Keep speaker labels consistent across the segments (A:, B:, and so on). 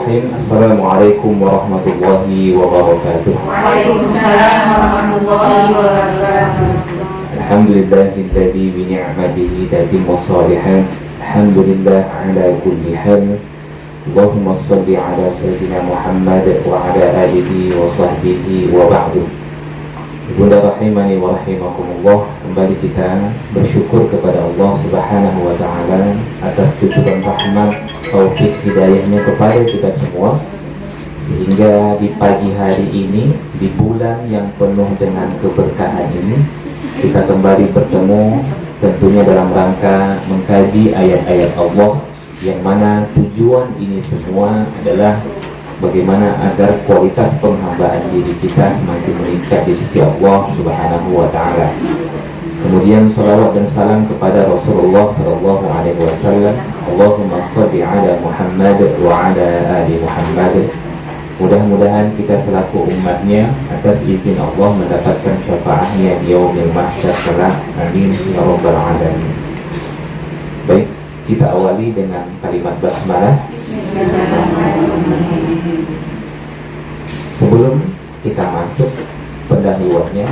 A: Bismillahirrahmanirrahim. Assalamualaikum warahmatullahi wabarakatuh.
B: Waalaikumsalam warahmatullahi wabarakatuh.
A: Alhamdulillahilladzi bi ni'matihi tatimmu shalihat. Alhamdulillah ala kulli hal. Allahumma shalli ala sayyidina Muhammad wa ala alihi wa sahbihi wa ba'du. Ibunda rahimani wa rahimakumullah, kembali kita bersyukur kepada Allah Subhanahu wa taala atas cucuran rahmat, taufik, hidayahnya kepada kita semua, sehingga di pagi hari ini, di bulan yang penuh dengan keberkahan ini, kita kembali bertemu tentunya dalam rangka mengkaji ayat-ayat Allah, yang mana tujuan ini semua adalah bagaimana agar kualitas penghambaan diri kita semakin meningkat di sisi Allah Subhanahu wa taala. Kemudian salawat dan salam kepada Rasulullah sallallahu alaihi wasallam. Allahumma shalli ala Muhammad wa ala ali Muhammad. Mudah-mudahan kita selaku umatnya atas izin Allah mendapatkan syafaatnya di yaumil mahsyar kelak. Amin ya rabbal alamin. Baik, kita awali dengan kalimat basmalah. Sebelum kita masuk pendahuluannya,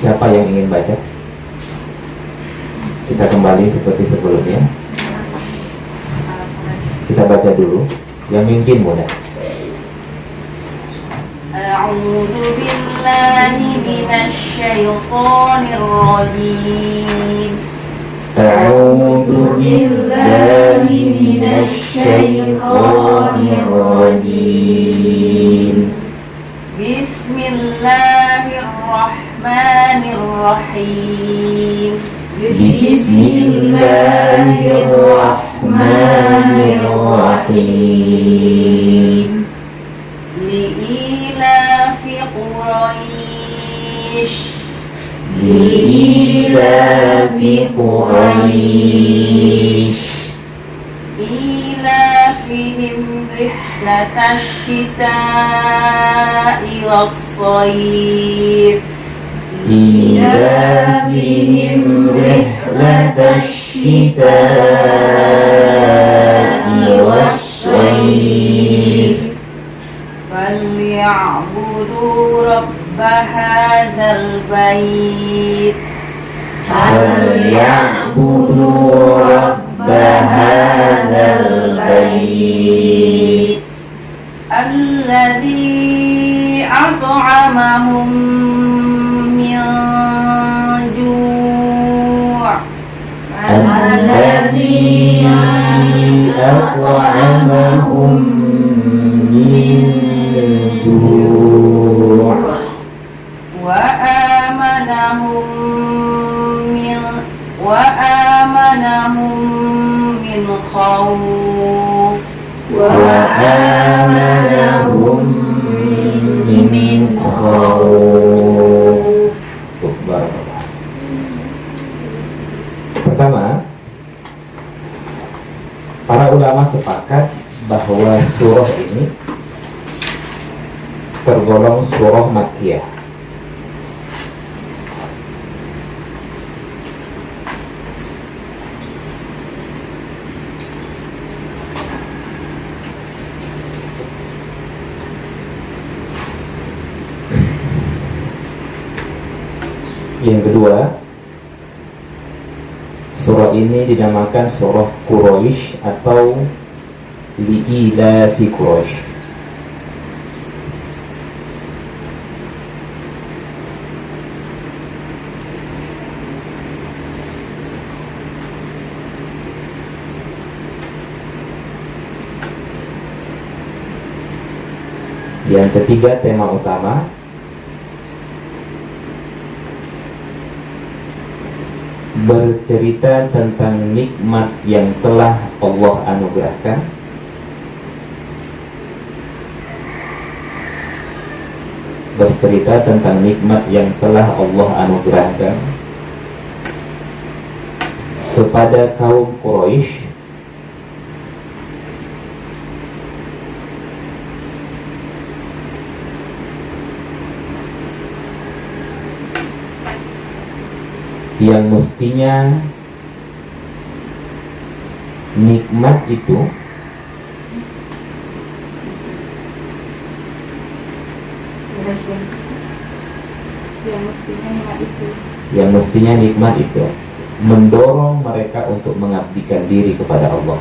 A: siapa yang ingin baca? Kita kembali seperti sebelumnya. Kita baca dulu. Yang mungkin mudah.
B: A'udzu billahi minasy syaithanir rajim.
A: A'udzu billahi minasy syaithanir rajim.
B: Bismillahirrahmanirrahim.
A: Bismillahirrahmanirrahim.
B: Li'ilafi Quraisy.
A: Li'ilafi Quraisy.
B: إيلافهم رحلة الشتاء والصيف.
A: إيلافهم رحلة الشتاء والصيف.
B: فليعبدوا رب هذا البيت.
A: فليعبدوا رب هذا البيت
B: الذي أطعمهم من جوع.
A: الذي أطعمهم من جوع
B: وآمنهم من خوف.
A: وآمنهم من خوف. Pertama, para ulama sepakat bahwa surah ini tergolong surah Makkiyah. Yang kedua, surah ini dinamakan surah Quraisy atau Li'ilafi Quraisy. Yang ketiga, tema utama bercerita tentang nikmat yang telah Allah anugerahkan, bercerita tentang nikmat yang telah Allah anugerahkan kepada kaum Quraisy yang mestinya nikmat itu yang mestinya nikmat itu mendorong mereka untuk mengabdikan diri kepada Allah.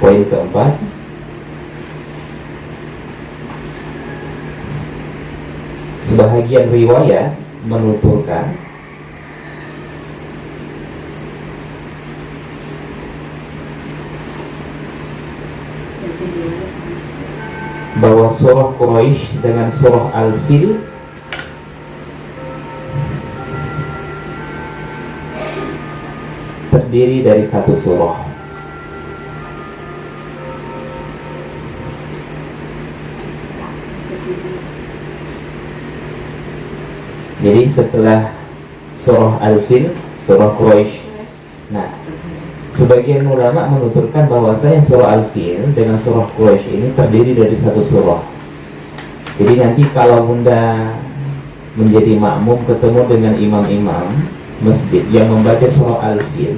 A: Poin keempat, sebahagian riwayat menuturkan bahwa surah Quraisy dengan surah Al-Fil terdiri dari satu surah. Jadi setelah surah Al-Fil, surah Quraisy. Nah, sebagian ulama menuturkan bahwasanya surah Al-Fil dengan surah Quraisy ini terdiri dari satu surah. Jadi nanti kalau Bunda menjadi makmum ketemu dengan imam-imam masjid yang membaca surah Al-Fil,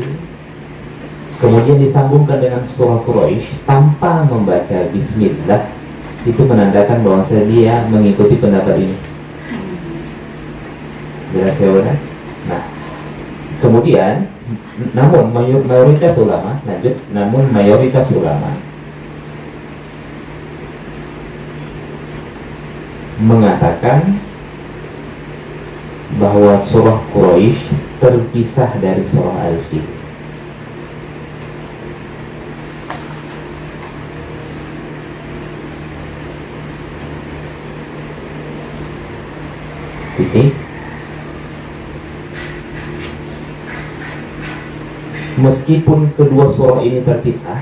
A: kemudian disambungkan dengan surah Quraisy tanpa membaca Bismillah, itu menandakan bahwasanya dia mengikuti pendapat ini. Jelas ya Bunda? Nah, kemudian namun mayoritas ulama mengatakan bahwa surah Quraisy terpisah dari surah Al-Fil. Titik. Meskipun kedua surah ini terpisah,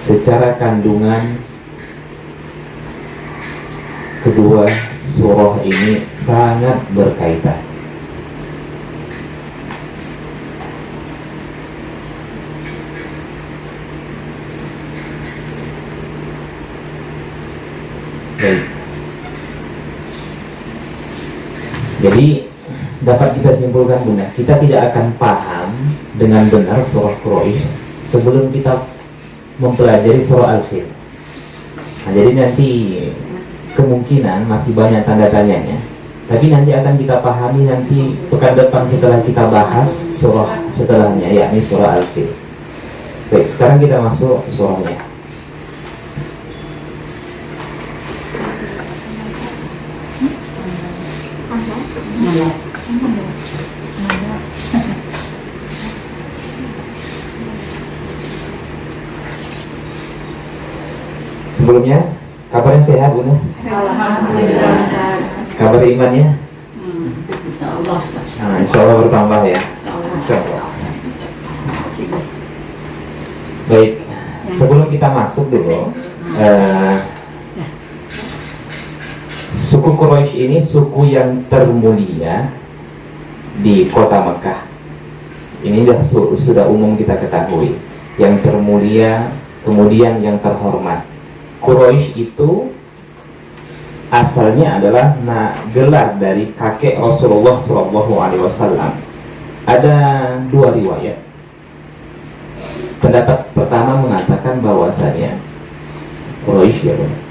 A: secara kandungan kedua surah ini sangat berkaitan. Baik. Jadi dapat kita simpulkan Bunda, kita tidak akan paham dengan benar surah Quraisy sebelum kita mempelajari surah Al-Fil. Nah, jadi nanti kemungkinan masih banyak tanda tanyanya, tapi nanti akan kita pahami nanti pekan depan setelah kita bahas surah setelahnya, yakni surah Al-Fil. Baik, sekarang kita masuk surahnya. Sebelumnya, kabarnya sehat Bunda?
C: Alhamdulillah.
A: Kabar imannya?
C: Insyaallah.
A: Nah, insyaallah bertambah ya.
C: Insyaallah.
A: Baik, sebelum kita masuk dulu, suku Quraisy ini suku yang termulia di kota Mekah. Ini sudah umum kita ketahui. Yang termulia, kemudian yang terhormat. Quraisy itu asalnya adalah gelar dari kakek Rasulullah SAW. Ada dua riwayat. Pendapat pertama mengatakan bahwasanya Quraisy ya Bunda.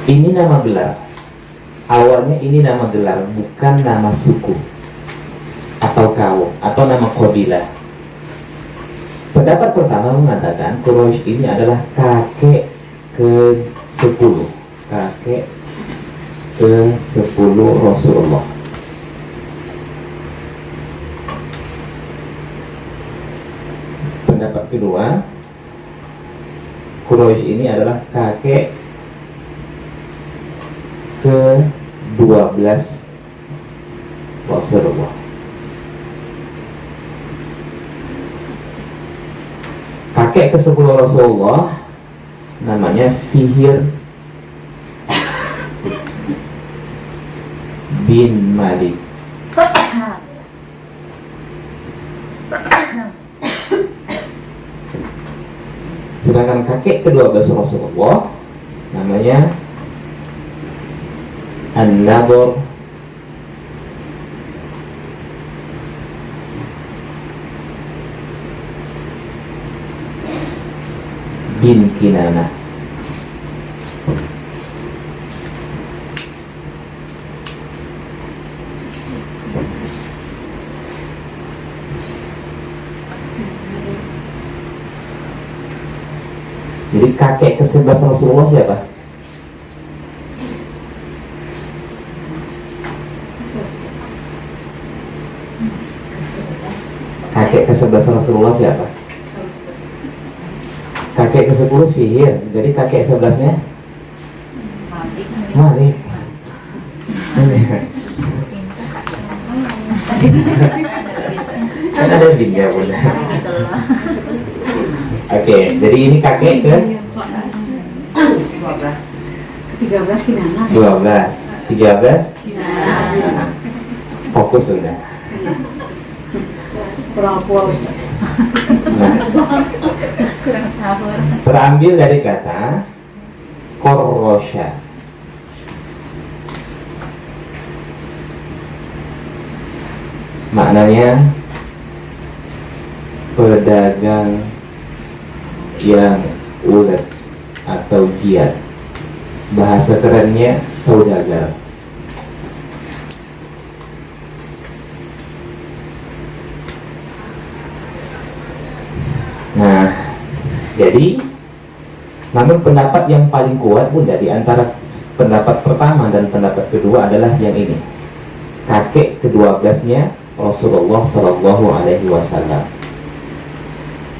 A: Ini nama gelar. Awalnya ini nama gelar, bukan nama suku atau kaum atau nama qabilah. Pendapat pertama mengatakan Quraisy ini adalah kakek ke-10, kakek ke-10 Rasulullah. Pendapat kedua, Quraisy ini adalah kakek ke-12 Rasulullah. Kakek ke-10 Rasulullah namanya Fihr bin Malik. Sedangkan kakek ke-12 Rasulullah namanya An-Nadhr bin Kinanah. Jadi kakek ke-11 Rasulullah siapa? Kakek ke-11 Rasulullah siapa? Kakek ke-10 Fihr. Jadi kakek 11-nya Malik. Kan ada bin ya bunda. Oke, jadi ini kakek ke
C: 13 Kinanah.
A: 12, 13.
C: Kinanah.
A: Fokus sudah.
C: Kurang puas.
A: Nah,
B: Kurang sabar.
A: terambil dari kata korrosya. Maknanya pedagang yang ulet atau giat. Bahasa kerennya saudagar. Nah, jadi namun pendapat yang paling kuat pun dari antara pendapat pertama dan pendapat kedua adalah yang ini. Kakek ke-12-nya Rasulullah Shallallahu Alaihi Wasallam,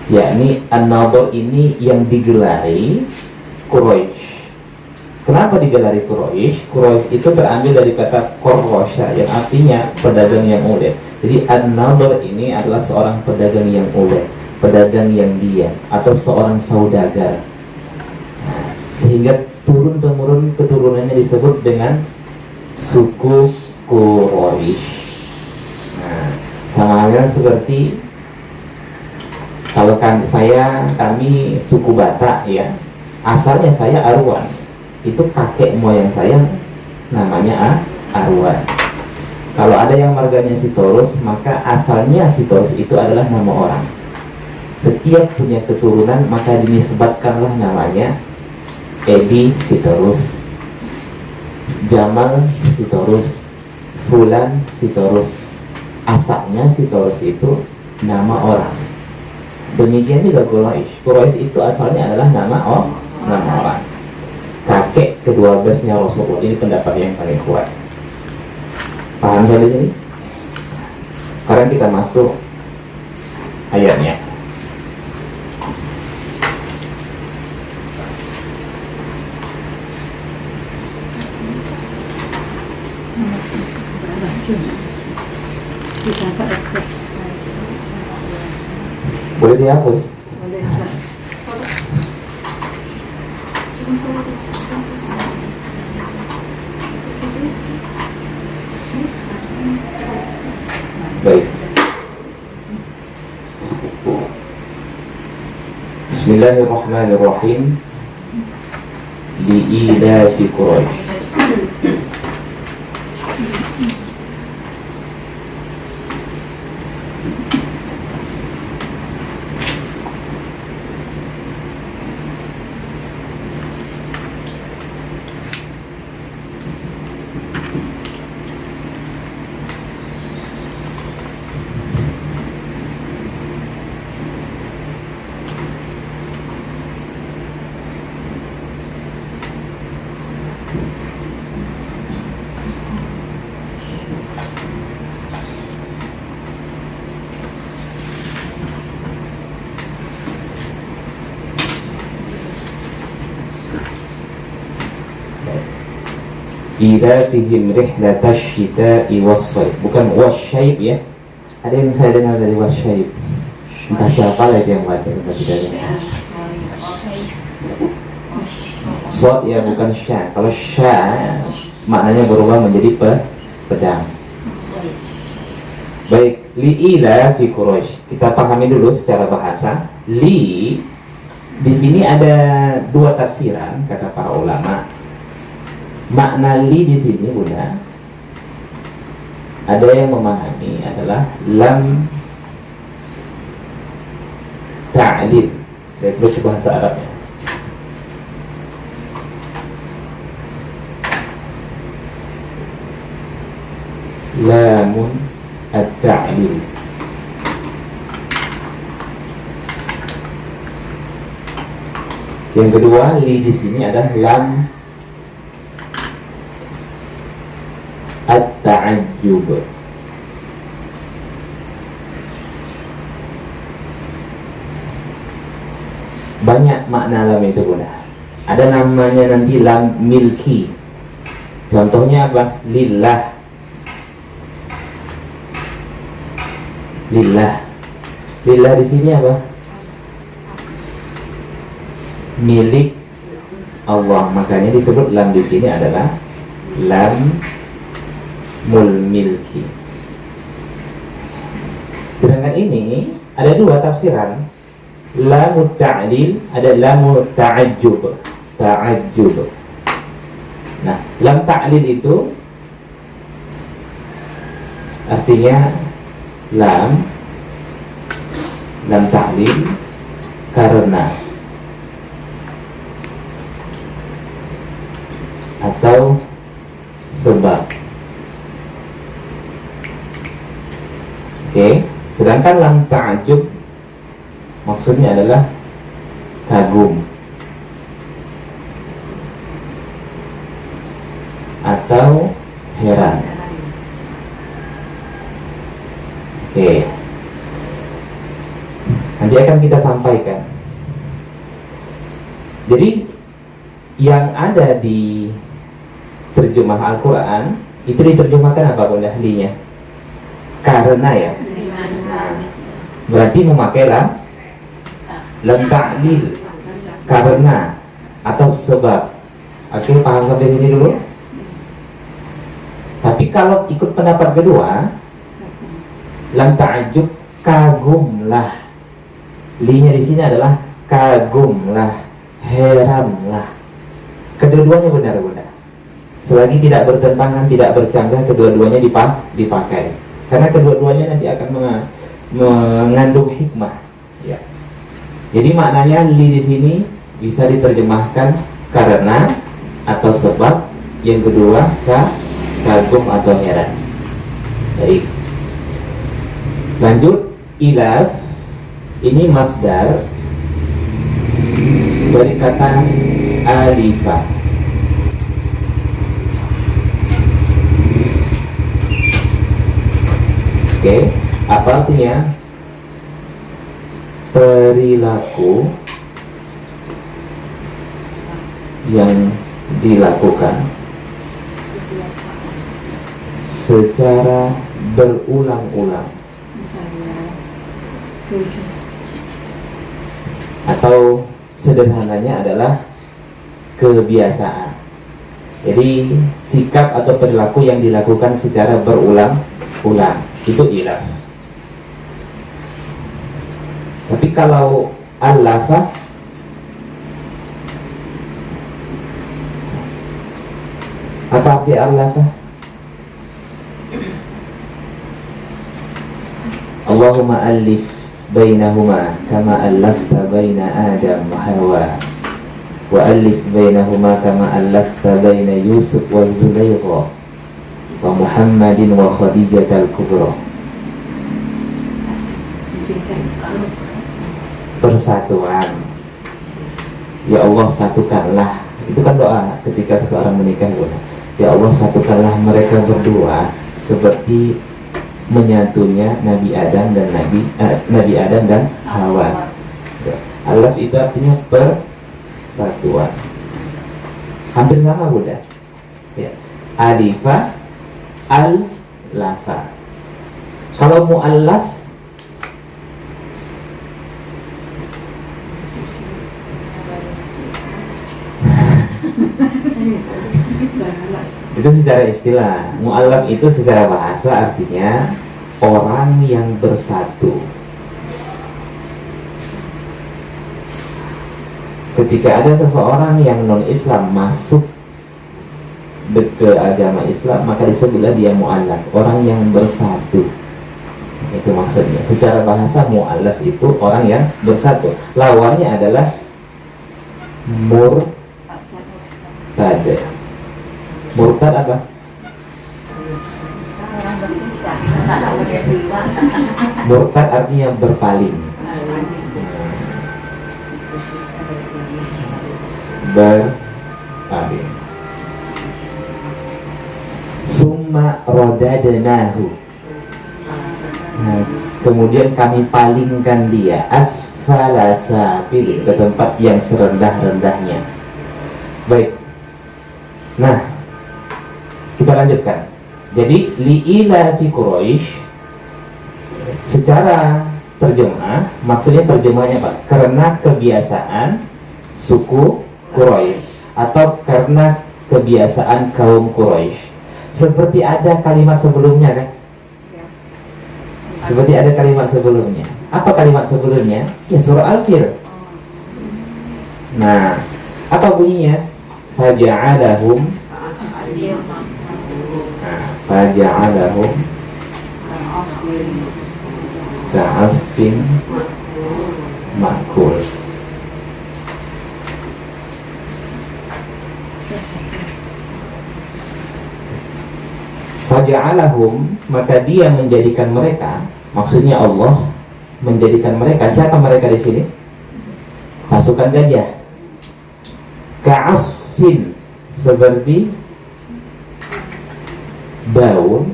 A: yakni An-Nadhr ini yang digelari Quraisy. Kenapa digelari Quraisy? Quraisy itu terambil dari kata korrosya yang artinya pedagang yang ulet. Jadi An-Nadhr ini adalah seorang pedagang yang ulet, pedagang yang diam, atau seorang saudagar. Sehingga turun-temurun keturunannya disebut dengan suku Quraisy. Nah, sama halnya seperti kalau kami suku Batak ya, asalnya saya Arwan. Itu kakek moyang saya namanya Arwan. Kalau ada yang marganya Sitorus, maka asalnya Sitorus itu adalah nama orang. Setiap punya keturunan maka dinisbatkanlah namanya Edi Sitorus, Jamal Sitorus, Fulan Sitorus. Asalnya Sitorus itu nama orang. Demikian juga Quraisy. Quraisy itu asalnya adalah nama orang. Kakek ke-12-nya Rasulullah, ini pendapat yang paling kuat. Paham sampai sini? Sekarang kita masuk ayatnya. Boleh dihapus?
C: Boleh, Ustaz.
A: Baik. Bismillahirrahmanirrahim. Li'ilafi Quraisy. Ilafihim rihlatash syita'i was-sayf. Bukan wasyaib ya. Ada yang saya dengar dari wasyaib. Entah siapa lagi yang baca sampai tidak dengar. Sod ya, bukan sya. Kalau sya maknanya berubah menjadi pedang. Baik, li'ila fi Quraisy. Kita pahami dulu secara bahasa. Li di sini ada dua tafsiran kata para ulama. Makna li di sini Bunda, ada yang memahami adalah lam ta'lil. Saya terus bahasa Arabnya. Lamun at-ta'lil. Yang kedua, li di sini adalah lam at-ta'ajjub. Banyak makna lam itu Bunda. Ada namanya nanti lam milki. Contohnya apa? Lillah. Lillah. Lillah di sini apa? Milik Allah. Makanya disebut lam di sini adalah lam mul milki. Sedangkan ini ada dua tafsiran. Lamut ta'lil, ada lamut ta'ajjub. Ta'ajjub. Nah, lam ta'lil itu artinya lam ta'lil karena, atau sebab. Oke, sedangkan lam ta'ajjub maksudnya adalah kagum atau heran. Oke, nanti akan kita sampaikan. Jadi yang ada di terjemah Al-Quran itu diterjemahkan apa Bunda? Linya karena ya, berarti memakai lam ta'lil karena atau sebab. Oke, paham sampai sini dulu. Tapi kalau ikut pendapat kedua, lam ta'ajjub kagumlah. Linya di sini adalah kagumlah, heranlah. Kedua-duanya benar Bunda. Selagi tidak bertentangan, tidak bercanggah, kedua-duanya dipakai. Karena kedua-duanya nanti akan mengandung hikmah. Ya. Jadi maknanya li di sini bisa diterjemahkan karena atau sebab. Yang kedua kagum atau heran. Baik. Lanjut, ilaf ini masdar dari kata alifa. Oke, apa artinya? Perilaku yang dilakukan secara berulang-ulang, atau sederhananya adalah kebiasaan. Jadi sikap atau perilaku yang dilakukan secara berulang-ulang itu ilaf. Tapi kalau al-lafa, apa arti al-lafa? Allahumma alif bainahuma kama allafta baina Adam wa Hawa, wa alif bainahuma kama allafta baina Yusuf wa Zulaikha wa Muhammadin wa Khadijah al-Kubra. Persatuan. Ya Allah, satukanlah. Itu kan doa ketika seseorang menikah. Ya Allah, satukanlah mereka berdua seperti menyatunya Nabi Adam dan Nabi Adam dan Hawa. Alaf itu artinya persatuan. Hampir sama Bunda. Ya. Alifa, al-lafa. Kalau mu'allaf itu secara istilah. Mu'allaf itu secara bahasa artinya orang yang bersatu. Ketika ada seseorang yang non-Islam masuk ke agama Islam, maka disebutlah dia mu'allaf, orang yang bersatu. Itu maksudnya. Secara bahasa mu'allaf itu orang yang bersatu. Lawannya adalah murtad. Murtad apa? Murtad artinya berpaling. Berpaling. Summa rodadnahu. Nah, kemudian kami palingkan dia asfala safilin, ke tempat yang serendah-rendahnya. Baik. Nah, kita lanjutkan. Jadi li'ila fi Quraisy secara terjemah, maksudnya terjemahnya apa? Karena kebiasaan suku Quraisy atau karena kebiasaan kaum Quraisy. Seperti ada kalimat sebelumnya kan? Seperti ada kalimat sebelumnya. Apa kalimat sebelumnya? Ya surah Al-Fir. Nah, apa bunyinya? Faja'alahum. Nah, faja'alahum ka'asfin ma'kul. Faja'alahum, maka dia menjadikan mereka, maksudnya Allah menjadikan mereka. Siapa mereka di sini? Pasukan gajah. Ka'asfin, seperti daun,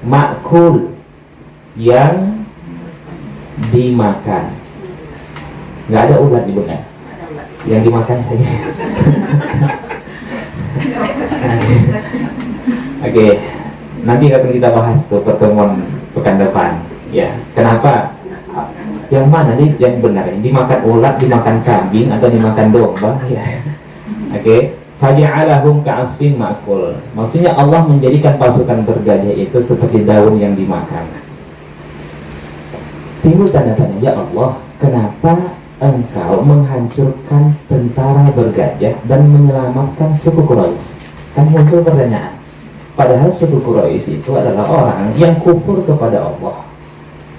A: ma'kul, yang dimakan. Nggak ada ulat di bukan? Yang dimakan saja. Oke. Nanti akan kita bahas tuh pertemuan pekan depan. Ya, kenapa? Yang mana nih yang benar? Dimakan ulat, dimakan kambing, atau dimakan domba? Ya. Oke. Faja'alahum ka'asfin ma'kul. Maksudnya Allah menjadikan pasukan bergajah itu seperti daun yang dimakan. Timbul tanda tanya, ya Allah, kenapa Engkau menghancurkan tentara bergajah dan menyelamatkan suku Quraisy? Kan muncul pertanyaan. Padahal suku Quraisy itu adalah orang yang kufur kepada Allah.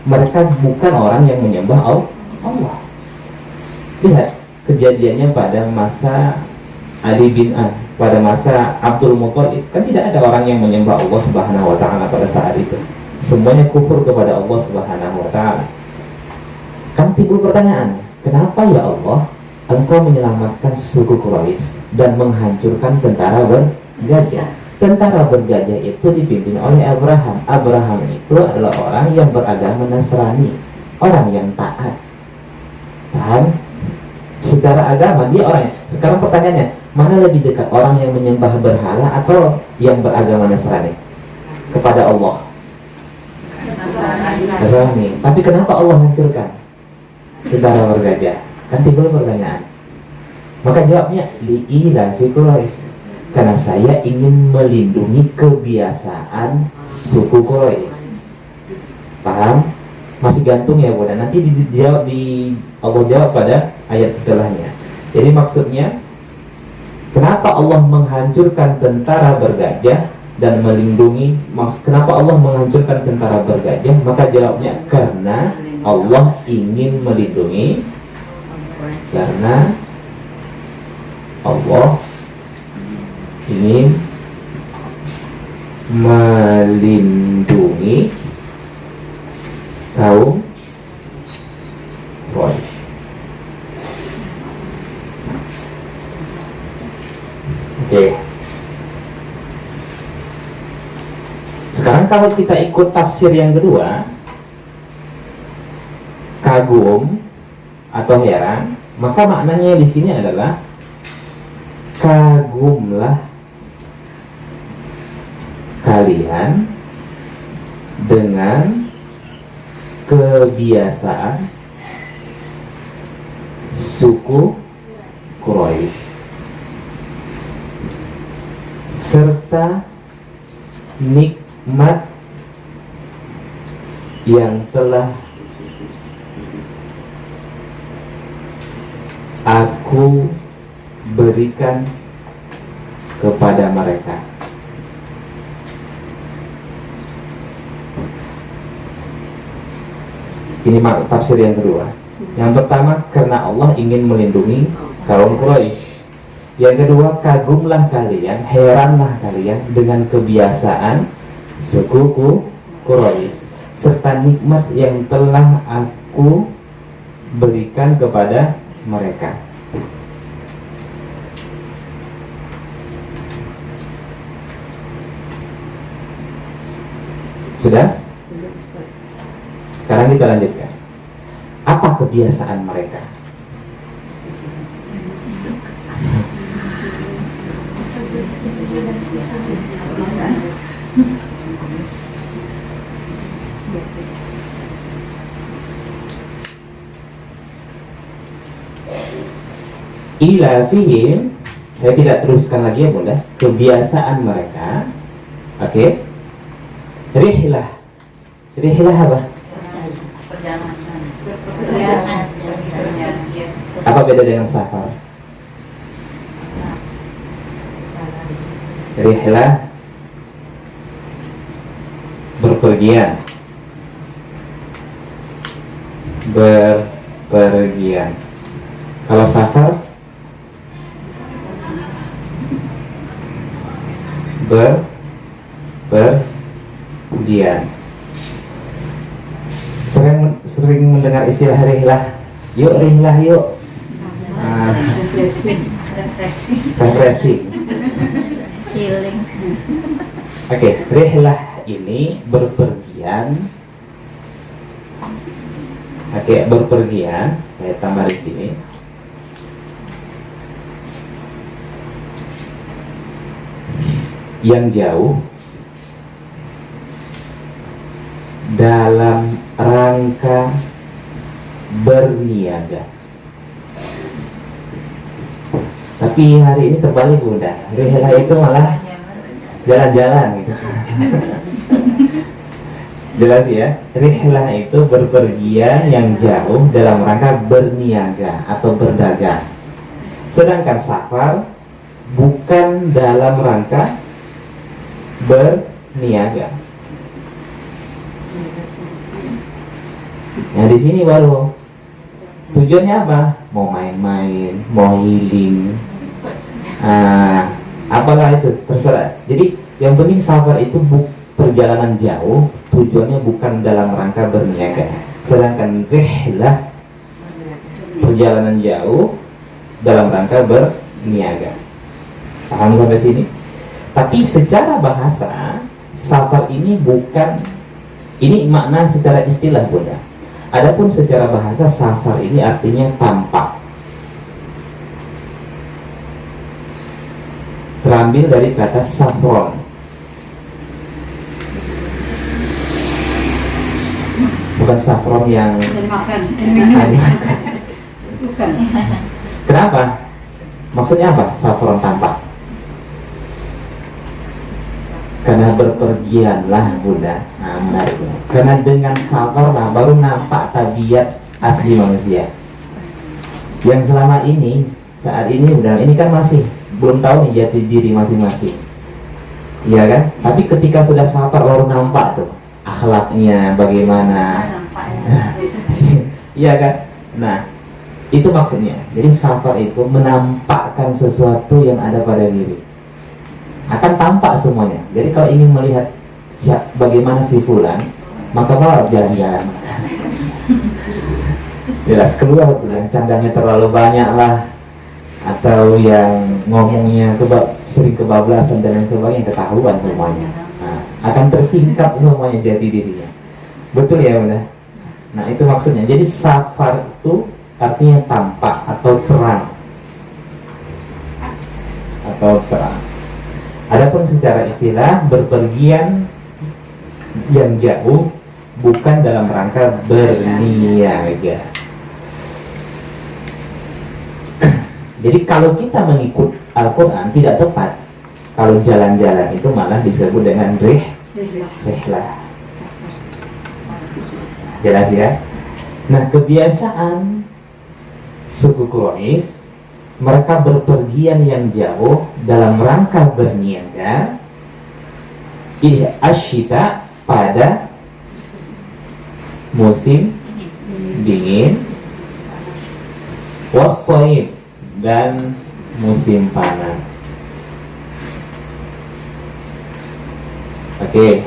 A: Mereka bukan orang yang menyembah Allah. Lihat kejadiannya pada masa Ali bin An, pada masa Abdul Muthalib. Kan tidak ada orang yang menyembah Allah Subhanahu wa taala pada saat itu. Semuanya kufur kepada Allah Subhanahu wa taala. Kan timbul pertanyaan, kenapa ya Allah Engkau menyelamatkan suku Quraisy dan menghancurkan tentara bergajah? Tentara bergajah itu dipimpin oleh Abraham. Abraham itu adalah orang yang beragama Nasrani, orang yang taat. Paham? Secara agama dia orang. Sekarang pertanyaannya, mana lebih dekat, orang yang menyembah berhala atau yang beragama Nasrani kepada Allah? Nasrani. Tapi kenapa Allah hancurkan tentara bergajah? Kan timbul pertanyaan. Maka jawabnya li'ila fi Quraisy. Karena saya ingin melindungi kebiasaan suku Quraisy. Paham? Masih gantung ya Bunda. Nanti dijawab Allah jawab pada ayat setelahnya. Jadi maksudnya, kenapa Allah menghancurkan tentara bergajah dan melindungi? Kenapa Allah menghancurkan tentara bergajah? Maka jawabnya karena Allah ingin melindungi. Karena Allah ingin melindungi kaum Quraisy. Oke. Sekarang kalau kita ikut tafsir yang kedua, kagum atau heran, maka maknanya di sini adalah kagumlah kalian dengan kebiasaan suku Quraisy serta nikmat yang telah aku berikan kepada mereka. Ini tafsir yang kedua. Yang pertama, karena Allah ingin melindungi kaum Quraisy. Yang kedua, kagumlah kalian, heranlah kalian dengan kebiasaan suku Quraisy serta nikmat yang telah aku berikan kepada mereka. Sudah? Sekarang kita lanjutkan. Apa kebiasaan mereka? Ila fihim, saya tidak teruskan lagi ya Bunda. Kebiasaan mereka, oke. Rihlah. Rihlah apa?
B: Perjalanan.
A: Apa beda dengan safar? Rihlah berpergian. Berpergian. Kalau safar berpergian. Sering mendengar istilah rihlah. Yuk rihlah yuk. Refreshing.
B: Healing.
A: Oke, rihlah ini berpergian. Oke, berpergian. Saya tambah di sini. Yang jauh dalam rangka berniaga. Tapi hari ini terbalik Bunda. Rihlah itu malah jalan-jalan gitu. Jelas ya. Rihlah itu berpergian yang jauh dalam rangka berniaga atau berdagang. Sedangkan safar bukan dalam rangka berniaga. Nah di sini baru tujuannya apa? Mau main-main, mau healing, apalah itu terserah. Jadi yang penting safar itu perjalanan jauh, tujuannya bukan dalam rangka berniaga. Sedangkan rihlah perjalanan jauh dalam rangka berniaga. Paham sampai sini? Tapi secara bahasa safar ini bukan, ini makna secara istilah Bunda. Adapun secara bahasa safar ini artinya tampak. Terambil dari kata safron. Bukan safron yang
C: makan. Bukan.
A: Kenapa? Maksudnya apa? Safron tampak. Karena berpergianlah Bunda. Nah, menarik. Karena dengan safar lah baru nampak tabiat asli manusia. Yang selama ini, saat ini udah, ini kan masih belum tahu nih jati diri masing-masing. Iya kan? Tapi ketika sudah safar baru nampak tuh akhlaknya bagaimana. Iya kan? Nah, itu maksudnya. Jadi safar itu menampakkan sesuatu yang ada pada diri. Akan tampak semuanya. Jadi kalau ingin melihat bagaimana si fulan, maka bawa jalan-jalan. Jelas keluar tuh yang candanya terlalu banyak lah, atau yang ngomongnya sering kebablasan dan lain sebagainya, ketahuan semuanya. Nah, akan tersingkap semuanya jati dirinya. Betul ya Bunda? Nah itu maksudnya. Jadi safar itu artinya tampak atau terang. atau terang. Adapun secara istilah berpergian yang jauh bukan dalam rangka berniaga. Jadi kalau kita mengikut Al-Quran tidak tepat. Kalau jalan-jalan itu malah disebut dengan rihlah. Jelas ya? Nah, kebiasaan suku Quraisy, mereka berpergian yang jauh dalam rangka berniaga asyita pada musim dingin, wassaif dan musim panas. Oke.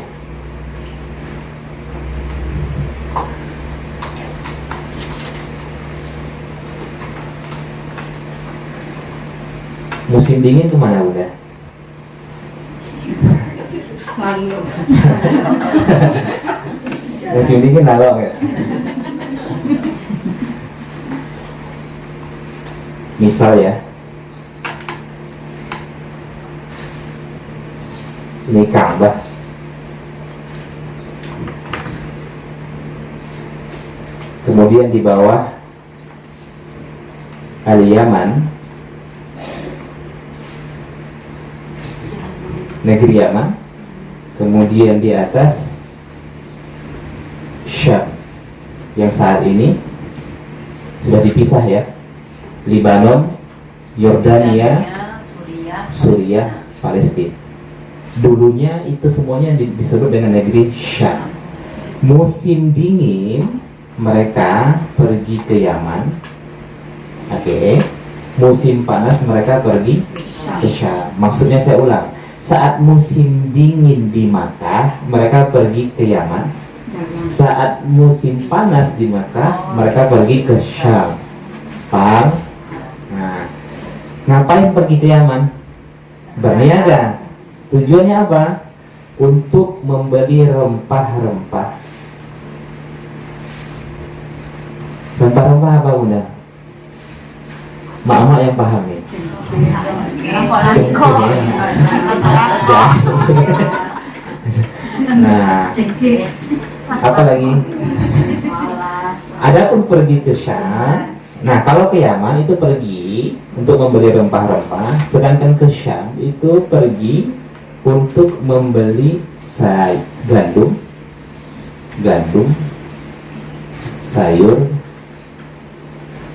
A: Musim dingin kemana udah?
C: Malu.
A: Musim dingin lalu ya. Misal ya, ini Ka'bah. Kemudian di bawah Al-Yaman, negeri Yaman, kemudian di atas Syam yang saat ini sudah dipisah ya, Lebanon, Yordania, Suriah, Palestina. Dulunya itu semuanya disebut dengan negeri Syam. Musim dingin mereka pergi ke Yaman. Oke. Musim panas mereka pergi ke Syam. Maksudnya saya ulang, saat musim dingin di Makkah mereka pergi ke Yaman. Saat musim panas di Makkah mereka pergi ke Syam. Paham? Nah, ngapain pergi ke Yaman? Berniaga. Tujuannya apa? Untuk membeli rempah-rempah. Rempah-rempah apa bunda? Mak-mak yang paham nih. Nah, apa lagi? Adapun pergi ke Syam. Nah, kalau ke Yaman itu pergi untuk membeli rempah-rempah, sedangkan ke Syam itu pergi untuk membeli gandum, sayur,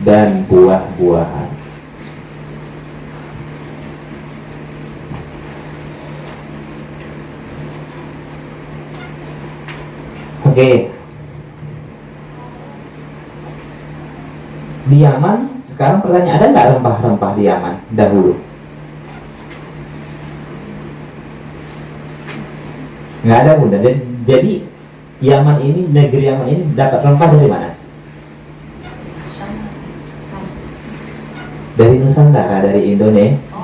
A: dan buah-buahan. Oke. Di Yaman sekarang pertanyaan, ada nggak rempah-rempah di Yaman dahulu? Nggak ada bunda. Jadi Yaman ini, negeri Yaman ini dapat rempah dari mana? Dari Nusantara, dari Indonesia,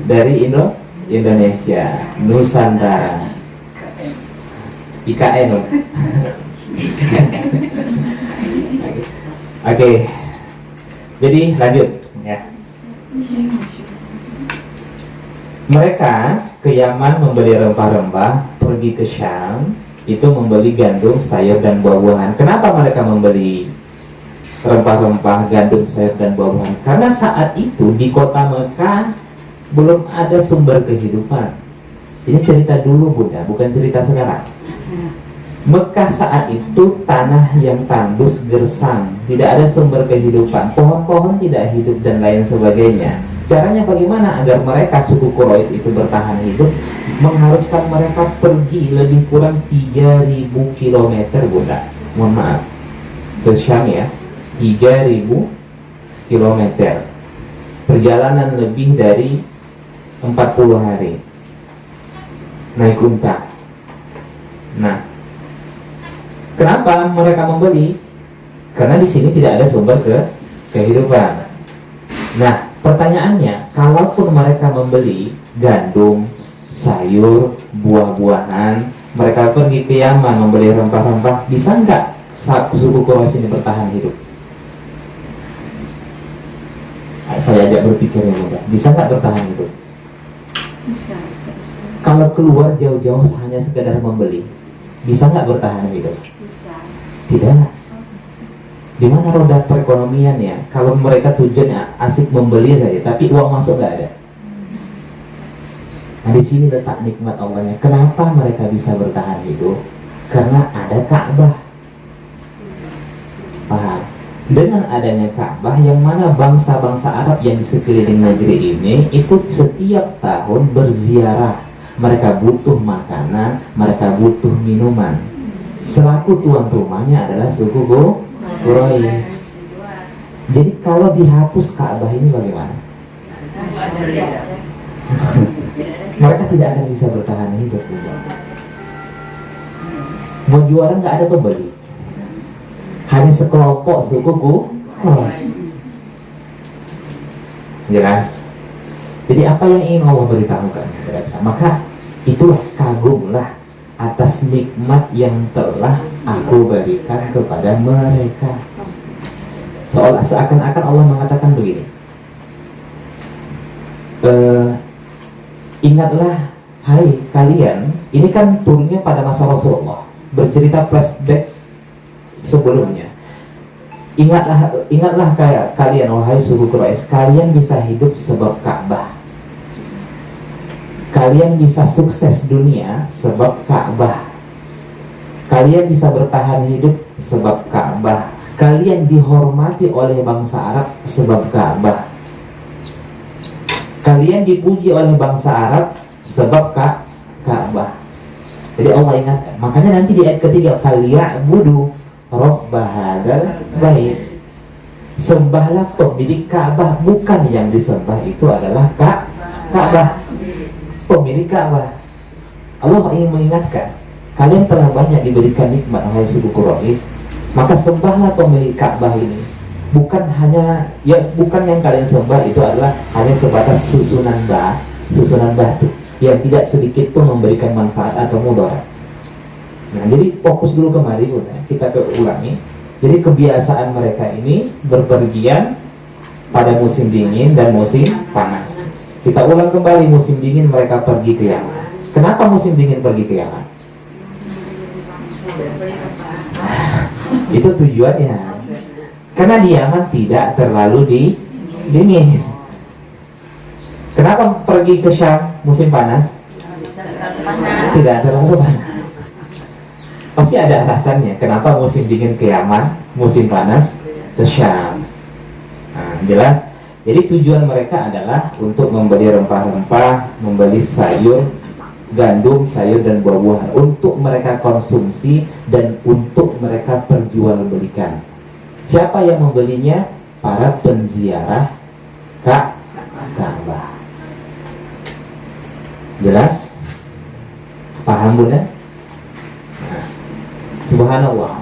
A: dari Indonesia, Nusantara, IKN. Oke. Jadi lanjut ya. Mereka ke Yaman membeli rempah-rempah, pergi ke Syam itu membeli gandum, sayur dan buah-buahan. Kenapa mereka membeli rempah-rempah, gandum, sayur dan buah-buahan? Karena saat itu di kota Mekah belum ada sumber kehidupan. Ini cerita dulu bunda, bukan cerita sekarang. Mekah saat itu tanah yang tandus gersang, tidak ada sumber kehidupan, pohon-pohon tidak hidup dan lain sebagainya. Caranya bagaimana agar mereka suku Quraisy itu bertahan hidup? Mengharuskan mereka pergi lebih kurang 3.000 km bunda. Mohon maaf, ke Syam ya, 3.000 km. Perjalanan lebih dari 40 hari naik unta. Nah, kenapa mereka membeli? Karena di sini tidak ada sumber kehidupan. Nah, pertanyaannya, kalaupun mereka membeli gandum, sayur, buah-buahan, mereka pergi ke Yaman membeli rempah-rempah, bisa nggak suku Quraisy ini bertahan hidup? Saya ajak berpikir yang mudah. Bisa nggak bertahan hidup?
C: Bisa.
A: Kalau keluar jauh-jauh hanya sekedar membeli, bisa nggak bertahan hidup?
C: Bisa.
A: Tidak. Di mana roda perekonomiannya? Kalau mereka tujuannya asik membeli saja, tapi uang masuk nggak ada. Nah, di sini letak nikmat Allahnya. Kenapa mereka bisa bertahan hidup? Karena ada Ka'bah. Paham? Dengan adanya Ka'bah, yang mana bangsa-bangsa Arab yang di sekeliling negeri ini itu setiap tahun berziarah. Mereka butuh makanan, mereka butuh minuman. Selaku tuan rumahnya adalah suku Quraisy. Jadi kalau dihapus Ka'bah ini bagaimana? Mereka tidak akan bisa bertahan hidup. Mau juara nggak ada pembeli. Hanya sekelompok suku Quraisy. Jelas. Jadi apa yang ingin Allah beritahukan kepada kita? Maka itulah, kagumlah atas nikmat yang telah aku berikan kepada mereka. Seakan-akan Allah mengatakan begini, ingatlah hai kalian, ini kan turunnya pada masa Rasulullah, bercerita flashback sebelumnya. Ingatlah kayak kalian, wahai suku Quraisy, kalian bisa hidup sebab Ka'bah. Kalian bisa sukses dunia sebab Ka'bah. Kalian bisa bertahan hidup sebab Ka'bah. Kalian dihormati oleh bangsa Arab sebab Ka'bah. Kalian dipuji oleh bangsa Arab sebab Ka'bah. Jadi Allah ingatkan. Makanya nanti di ayat ketiga, "Falyabudu rabb hadzal bait." Sembahlah pemilik Ka'bah. Bukan yang disembah itu adalah Ka'bah, pemilik Ka'bah. Allah ingin mengingatkan, kalian telah banyak diberikan nikmat oleh suku Quraisy, maka sembahlah pemilik Ka'bah ini. Bukan yang kalian sembah itu adalah hanya sebatas susunan batu yang tidak sedikit pun memberikan manfaat atau mudarat. Nah, jadi fokus dulu kemari, kita ulangi. Jadi kebiasaan mereka ini berpergian pada musim dingin dan musim panas. Kita ulang kembali, musim dingin mereka pergi ke Yaman. Kenapa musim dingin pergi ke Yaman? Itu tujuannya. Karena di Yaman tidak terlalu dingin. Kenapa pergi ke Syam musim panas? Tidak terlalu panas. Pasti ada alasannya. Kenapa musim dingin ke Yaman, musim panas ke Syam? Nah, jelas. Jadi tujuan mereka adalah untuk membeli rempah-rempah, membeli sayur, gandum, sayur dan buah-buahan untuk mereka konsumsi dan untuk mereka perjualbelikan. Siapa yang membelinya? Para penziarah Ka'bah. Jelas? Paham Bunda? Nah, subhanallah.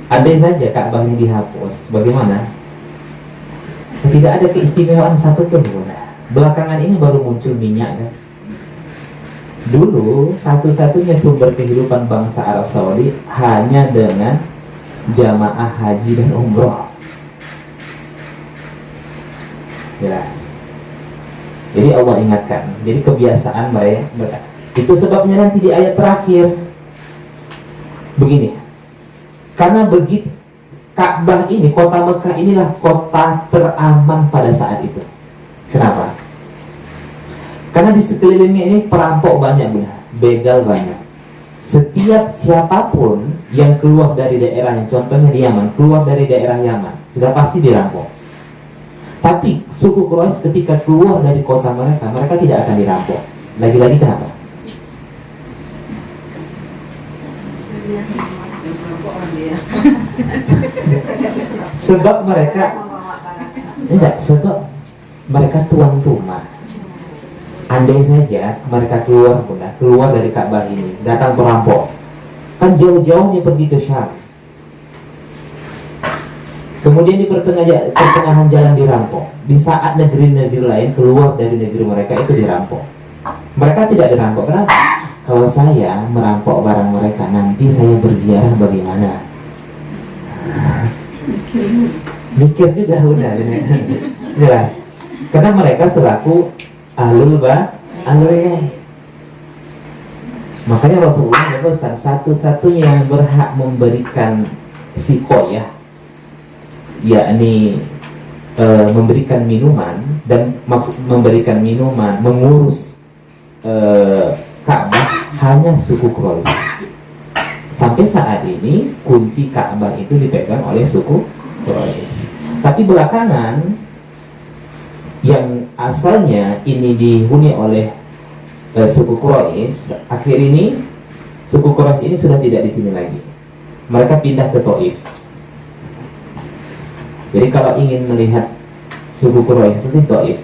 A: Andai saja Ka'bahnya dihapus, bagaimana? Tidak ada keistimewaan satu pun Bunda. Belakangan ini baru muncul minyak kan. Dulu satu-satunya sumber kehidupan bangsa Arab Saudi hanya dengan jamaah haji dan umroh. Jelas. Jadi Allah ingatkan. Jadi kebiasaan mereka. Itu sebabnya nanti di ayat terakhir begini. Karena begitu Ka'bah ini, kota Mekah inilah kota teraman pada saat itu. Kenapa? Karena di sekelilingnya ini perampok banyak, begal banyak. Setiap siapapun yang keluar dari daerahnya, contohnya di Yaman, keluar dari daerah Yaman, sudah pasti dirampok. Tapi suku Quraisy ketika keluar dari kota mereka, mereka tidak akan dirampok. Lagi-lagi kenapa? Sebab mereka tuan rumah. Andai saja mereka keluar dari Ka'bah ini, datang perampok, kan jauh-jauh nih pergi ke Syam, kemudian di pertengahan jalan dirampok. Di saat negeri-negeri lain keluar dari negeri mereka itu dirampok, mereka tidak dirampok. Kenapa? Kalau saya merampok barang mereka, nanti saya berziarah bagaimana? Mikir juga udah. Jelas. Karena mereka selaku ahlul bait. Makanya Rasulullah berpesan satu-satunya yang berhak memberikan sikoyah, yakni memberikan minuman, dan maksud memberikan minuman, mengurus Ka'bah hanya suku Quraisy. Sampai saat ini kunci Ka'bah itu dipegang oleh suku Quraisy. Tapi belakangan yang asalnya ini dihuni oleh suku Quraisy, akhir ini suku Quraisy ini sudah tidak di sini lagi. Mereka pindah ke Taif. Jadi kalau ingin melihat suku Quraisy seperti Taif,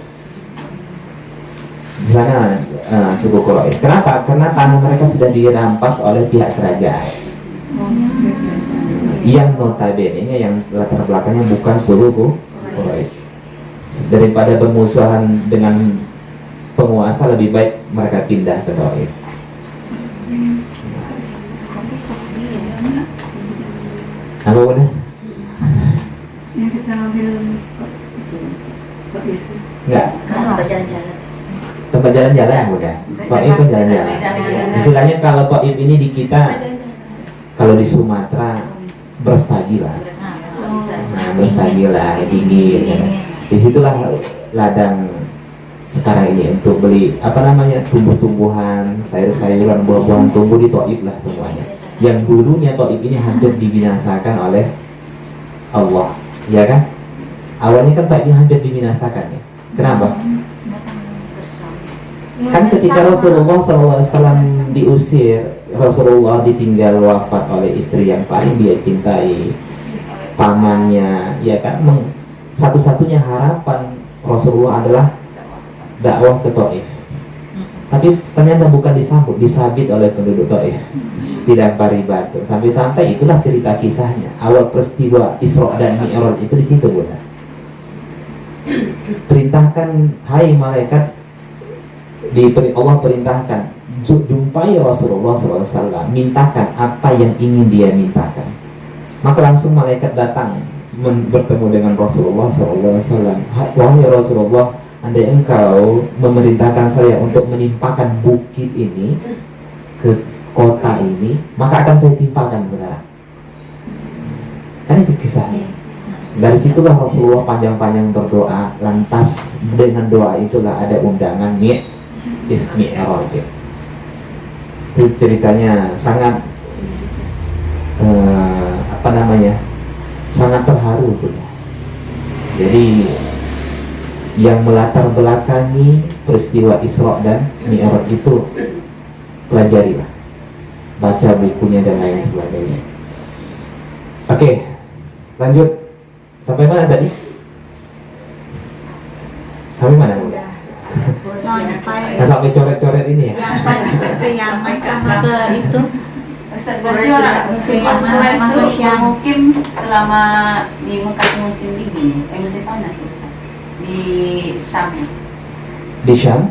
A: di sana suku Quraisy. Kenapa? Karena tanah mereka sudah dirampas oleh pihak kerajaan. Yang notabene yang latar belakangnya bukan suku Quraisy. Daripada bermusuhan dengan penguasa, lebih baik mereka pindah ke Taif. Apa udah?
C: Yang kita ambil
A: Enggak.
B: Kalau jalan-jalan.
A: Tempat jalan-jalan udah. Taif kan jalan-jalan. Istilahnya kalau Taif ini di kita, kalau di Sumatera berstagilah. Nah, berstagilah, dingin. Ya. Disitulah ladang sekarang ini untuk beli tumbuh-tumbuhan, sayur-sayuran, buah-buahan tumbuh di Taif lah semuanya. Yang dulunya Taif ini hampir dibinasakan oleh Allah, ya kan? Awalnya kan Taif ini hampir dibinasakan ya. Kenapa? Kan ketika Rasulullah SAW diusir, Rasulullah ditinggal wafat oleh istri yang paling dia cintai, pamannya, ya kan? Satu-satunya harapan Rasulullah adalah dakwah ke Taif. Tapi ternyata bukan disambut, disabit oleh penduduk Taif, dilempari batu. Sampai-sampai itulah cerita kisahnya. Awal peristiwa Isra dan Mi'raj itu di situ, Bunda. Perintahkan, hai malaikat, Allah perintahkan jumpai Rasulullah SAW, mintakan apa yang ingin dia mintakan. Maka langsung malaikat datang bertemu dengan Rasulullah SAW. Wahai Rasulullah, andai engkau memerintahkan saya untuk menimpakan bukit ini ke kota ini, maka akan saya timpakan benar. Kan itu kisahnya. Dari situlah Rasulullah panjang-panjang berdoa. Lantas dengan doa itulah ada undangan Mi'raj. Itu ceritanya sangat sangat terharu. Jadi yang melatar belakangi peristiwa Isra dan Mi'raj itu pelajarilah, baca bukunya dan lain sebagainya. Oke, lanjut. Sampai mana tadi? Sampai mana? Sampai coret-coret ini ya?
B: Yang sama ke itu.
C: Berarti orang musim panas itu mungkin selama di Mekah musim dingin, musim panas ya, di Syam ya?
A: Di Syam?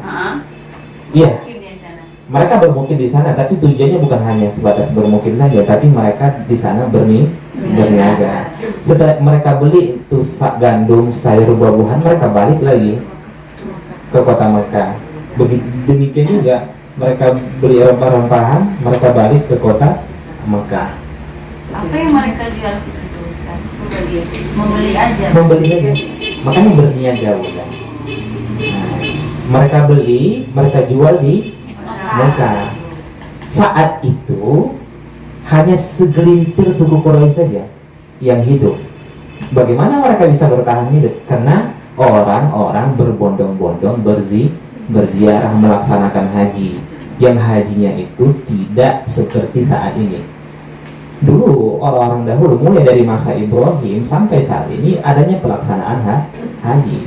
A: Iya.
C: Di sana.
A: Mereka bermukim di sana, tapi tujuannya bukan hanya sebatas bermukim saja, tapi mereka di sana berniaga. Setelah mereka beli itu gandum, sayur, buah-buahan, mereka balik lagi ke kota Mekah. Demikian juga mereka beli rempah-rempahan, mereka balik ke kota Mekah.
C: Apa yang mereka jual situ, Ustaz? Membeli aja.
A: Makanya berniaga bukan. Nah, mereka beli, mereka jual di Mekah. Saat itu hanya segelintir suku Quraisy saja yang hidup. Bagaimana mereka bisa bertahan hidup? Karena orang-orang berbondong-bondong berziarah melaksanakan haji. Yang hajinya itu tidak seperti saat ini. Dulu orang-orang dahulu mulai dari masa Ibrahim sampai saat ini adanya pelaksanaan haji.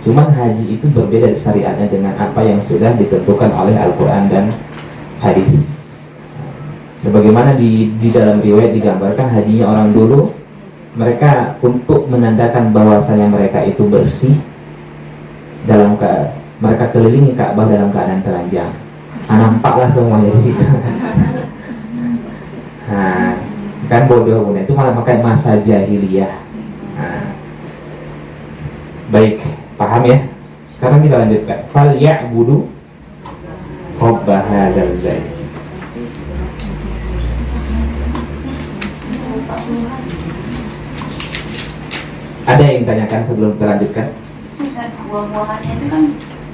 A: Cuman haji itu berbeda syariatnya dengan apa yang sudah ditentukan oleh Al-Quran dan hadis. Sebagaimana di dalam riwayat digambarkan hajinya orang dulu, mereka untuk menandakan bahwasanya mereka itu bersih, mereka kelilingi Ka'bah dalam keadaan telanjang. Nampaklah semuanya di situ. Nah, kan bodoh itu malah pakai masa jahiliyah. Nah, baik, Paham ya? Sekarang kita lanjutkan. Fal ya'budu rabb hadzal bait. Ada yang tanyakan sebelum kita lanjutkan?
C: Buah-buahannya itu kan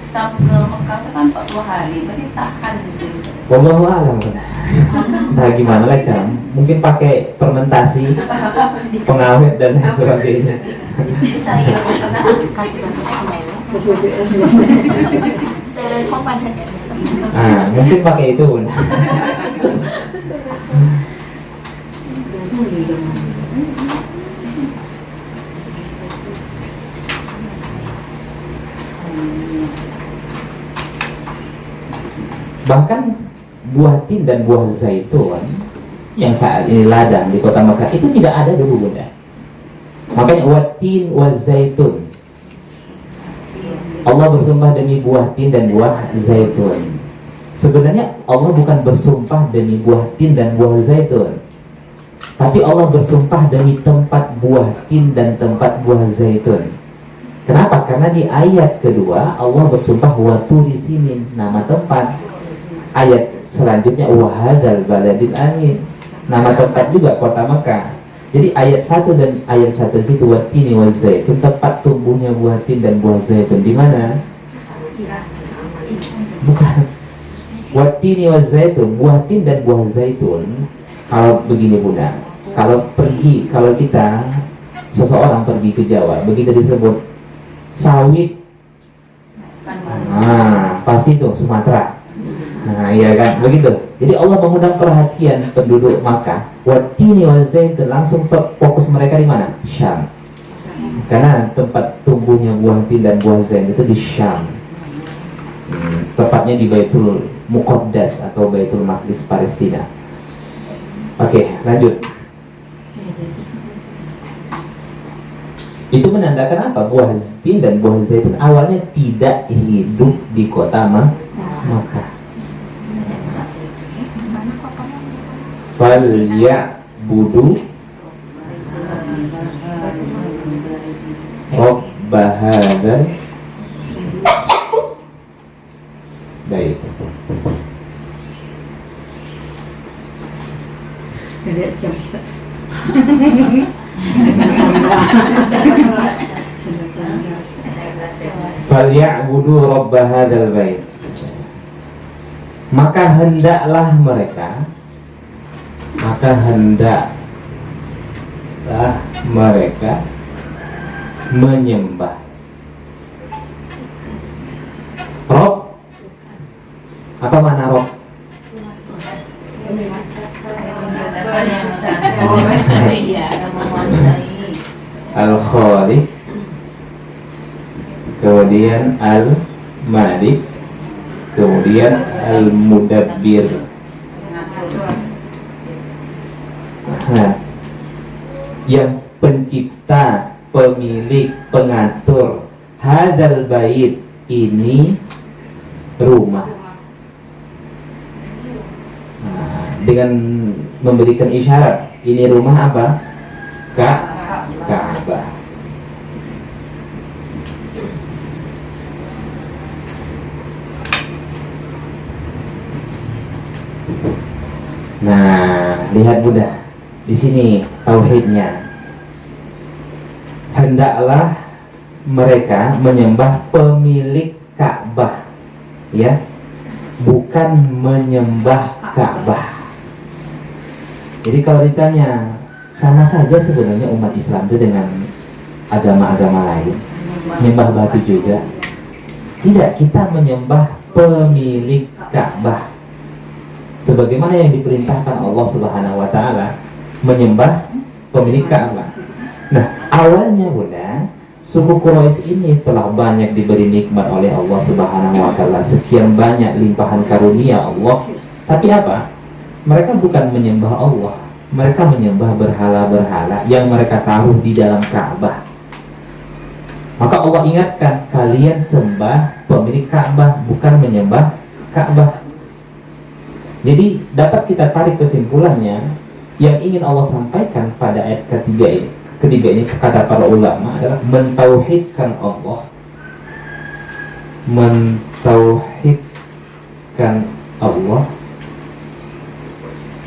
C: sampai ke Mekah itu kan 40 hari, berarti tahan gitu.
A: Wallahu a'lam. Nah gimana lah Cam? Mungkin pakai fermentasi, pengawet dan lain sebagainya.
C: Saya pernah
B: kasih bantu semuanya. Styrofoam ada nggak?
A: Nah, mungkin pakai itu pun. Bahkan buah tin dan buah zaitun yang saat ini ladang di kota Mekah itu tidak ada dulu Bunda. Makanya watin wa zaitun. Allah bersumpah demi buah tin dan buah zaitun. Sebenarnya Allah bukan bersumpah demi buah tin dan buah zaitun, tapi Allah bersumpah demi tempat buah tin dan tempat buah zaitun. Kenapa? Karena di ayat kedua Allah bersumpah waturi sinin, nama tempat. Ayat selanjutnya wahadzal baladil amin, nama tempat juga kota Mekah. Jadi ayat 1 dan ayat 1 itu watini wa zaitun, tempat tumbuhnya buah tin dan buah zaitun di mana? Bukan. Watini wa zaitun, buah tin dan buah zaitun. Kalau begini Bunda, kalau kita seseorang pergi ke Jawa, begitu disebut sawit, nah pasti itu Sumatera. Nah iya kan, begitu. Jadi Allah mengundang perhatian penduduk Makkah. Watini wa zaitun, langsung fokus mereka di mana? Syam. Karena tempat tumbuhnya buah tin dan buah zaitun itu di Syam. Tepatnya di Baitul Muqaddas atau Baitul Maqdis Palestina. Oke, lanjut. Itu menandakan apa? Buah tin dan buah zaitun awalnya tidak hidup di kota Makkah. Fal ya'budu rabb hadzal bait. Fal ya'budu rabb hadzal bait. Maka hendaklah mereka menyembah Rob. Apa makna Rob? Al-Khaliq, kemudian Al-Malik, kemudian Al-Mudabbir. Nah, yang pencipta, pemilik, pengatur hadzal bait, ini rumah. Nah, dengan memberikan isyarat, ini rumah apa? Ka'bah. Nah, lihat Bunda. Di sini tauhidnya. Hendaklah mereka menyembah pemilik Ka'bah, ya, bukan menyembah Ka'bah. Jadi kalau ditanya, sama saja sebenarnya umat Islam itu dengan agama-agama lain, menyembah batu juga. Tidak, kita menyembah pemilik Ka'bah, sebagaimana yang diperintahkan Allah Subhanahu wa Ta'ala, menyembah pemilik Ka'bah. Nah, awalnya Bunda, suku Quraisy ini telah banyak diberi nikmat oleh Allah Subhanahu wa Ta'ala, sekian banyak limpahan karunia Allah. Tapi apa? Mereka bukan menyembah Allah, mereka menyembah berhala-berhala yang mereka taruh di dalam Ka'bah. Maka Allah ingatkan, kalian sembah pemilik Ka'bah, bukan menyembah Ka'bah. Jadi dapat kita tarik kesimpulannya, yang ingin Allah sampaikan pada ayat ketiga ini kata para ulama adalah mentauhidkan Allah mentauhidkan Allah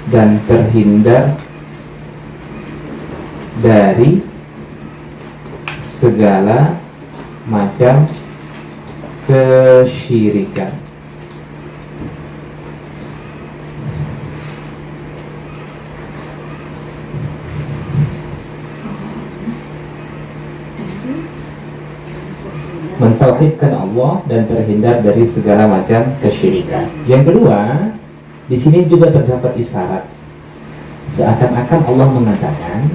A: dan terhindar dari segala macam kesyirikan. Mentauhidkan Allah dan terhindar dari segala macam kesyirikan. Yang kedua, di sini juga terdapat isyarat seakan-akan Allah mengatakan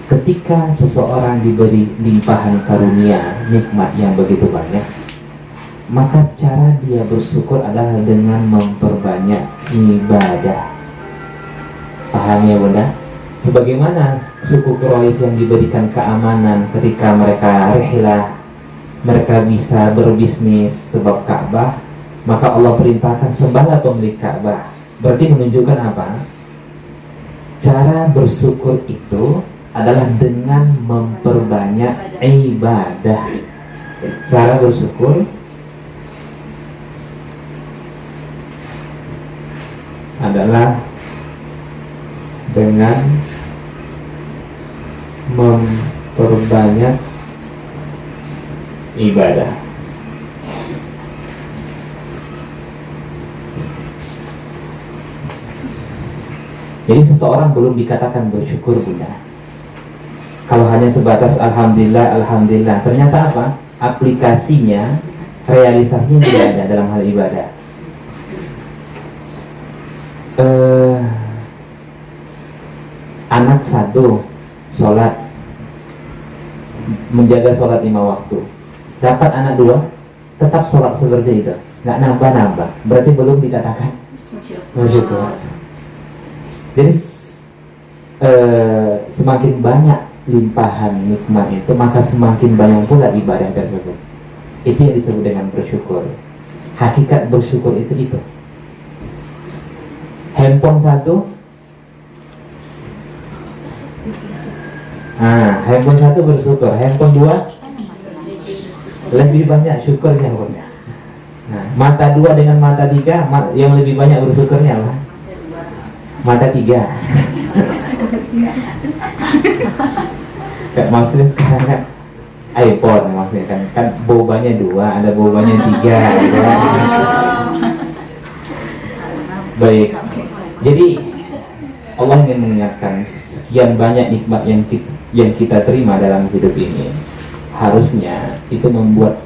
A: ketika seseorang diberi limpahan karunia, nikmat yang begitu banyak, maka cara dia bersyukur adalah dengan memperbanyak ibadah. Paham ya Bunda? Sebagaimana suku Quraisy yang diberikan keamanan ketika mereka rihlah, mereka bisa berbisnis sebab Ka'bah, maka Allah perintahkan sembahlah pemilik Ka'bah. Berarti menunjukkan apa? Cara bersyukur itu adalah dengan memperbanyak ibadah. Cara bersyukur adalah dengan memperbanyak ibadah. Jadi seseorang belum dikatakan bersyukur Bunda kalau hanya sebatas alhamdulillah, alhamdulillah. Ternyata apa? Aplikasinya, realisasinya tidak ada dalam hal ibadah. Anak satu sholat, menjaga sholat 5 waktu, dapat anak 2 tetap sholat seperti itu, nggak nambah-nambah, berarti belum dikatakan bersyukur. Jadi semakin banyak limpahan nikmat itu, maka semakin banyak pula ibadah tersebut. Itu yang disebut dengan bersyukur. Hakikat bersyukur itu. Handphone satu, handphone satu bersyukur, handphone 2 lebih banyak syukurnya Bunda. Nah, mata 2 dengan mata 3 yang lebih banyak bersyukurnya lah mata 3. Maksudnya sekarang kan iPhone, maksudnya kan bobanya 2, ada bobanya 3 gitu kan. Baik, jadi Allah ingin mengingatkan sekian banyak nikmat yang kita terima dalam hidup ini, harusnya itu membuat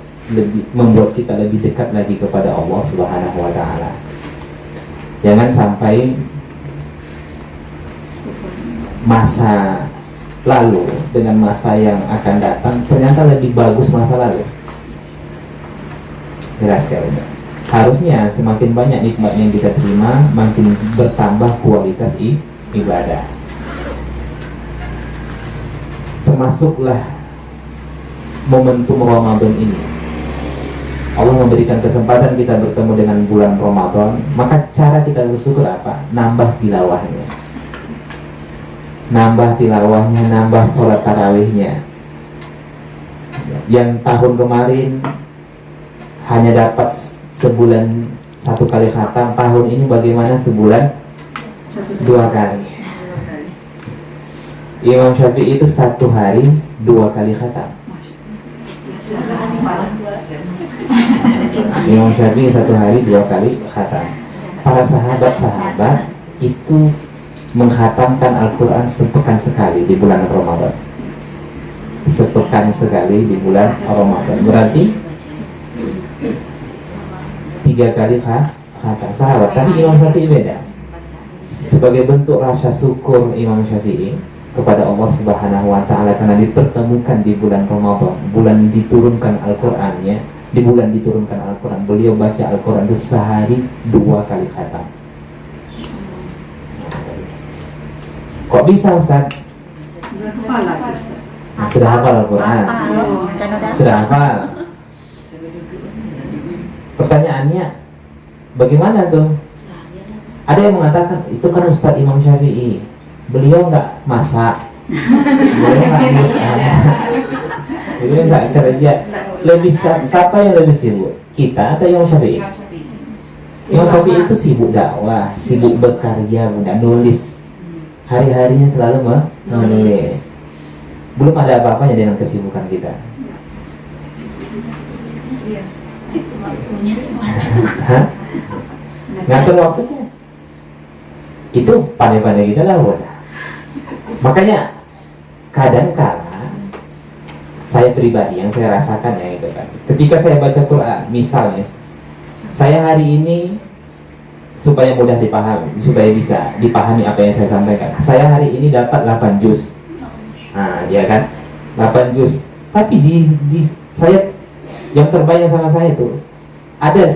A: kita lebih dekat lagi kepada Allah Subhanahu wa Ta'ala. Jangan sampai masa lalu dengan masa yang akan datang ternyata lebih bagus masa lalu. Jelas ya Bunda? Harusnya semakin banyak nikmat yang kita terima, makin bertambah kualitas ibadah. Termasuklah momentum Ramadan ini. Allah memberikan kesempatan kita bertemu dengan bulan Ramadan, maka cara kita bersyukur apa? Nambah tilawahnya, nambah sholat tarawihnya. Yang tahun kemarin hanya dapat sebulan 1 kali khatam, tahun ini bagaimana sebulan 2 kali. Imam Syafi'i itu 1 hari 2 kali khatam. Imam Syafi'i 1 hari 2 kali khatam. Para sahabat itu menghatamkan Al-Quran sepekan sekali di bulan Ramadan. Sepekan sekali di bulan Ramadan. Berarti 3 kali khatam sahabat. Tapi Imam Syafi'i beda. Sebagai bentuk rasa syukur Imam Syafi'i kepada Allah Subhanahu wa Ta'ala karena dipertemukan di bulan Ramadan, bulan diturunkan Al-Qurannya, di bulan diturunkan Al-Quran, beliau baca Al-Quran itu sehari 2 kali khatam. Kok bisa Ustaz? Sudah hafal Al-Quran? Sudah hafal? Pertanyaannya, bagaimana tuh? Ada yang mengatakan, itu kan Ustaz Imam Syafi'i, beliau nggak masak, beliau nggak masak, beliau nggak kerja, siapa yang lebih sibuk? Kita atau Imam Syafi'i? Imam Syafi'i itu sibuk dakwah, sibuk berkarya, udah nulis. Hari-harinya selalu menulis. Belum ada apa-apanya dengan kesibukan kita. Hah? Ngatur waktunya. Itu pandai-pandai kita lah udah. Makanya kadang-kala saya pribadi yang saya rasakan ya itu kan. Ketika saya baca Quran, misalnya saya hari ini supaya mudah dipahami, supaya bisa dipahami apa yang saya sampaikan. Saya hari ini dapat 8 juz. Nah, ya kan? 8 juz. Tapi di saya yang terbayang sama saya itu ada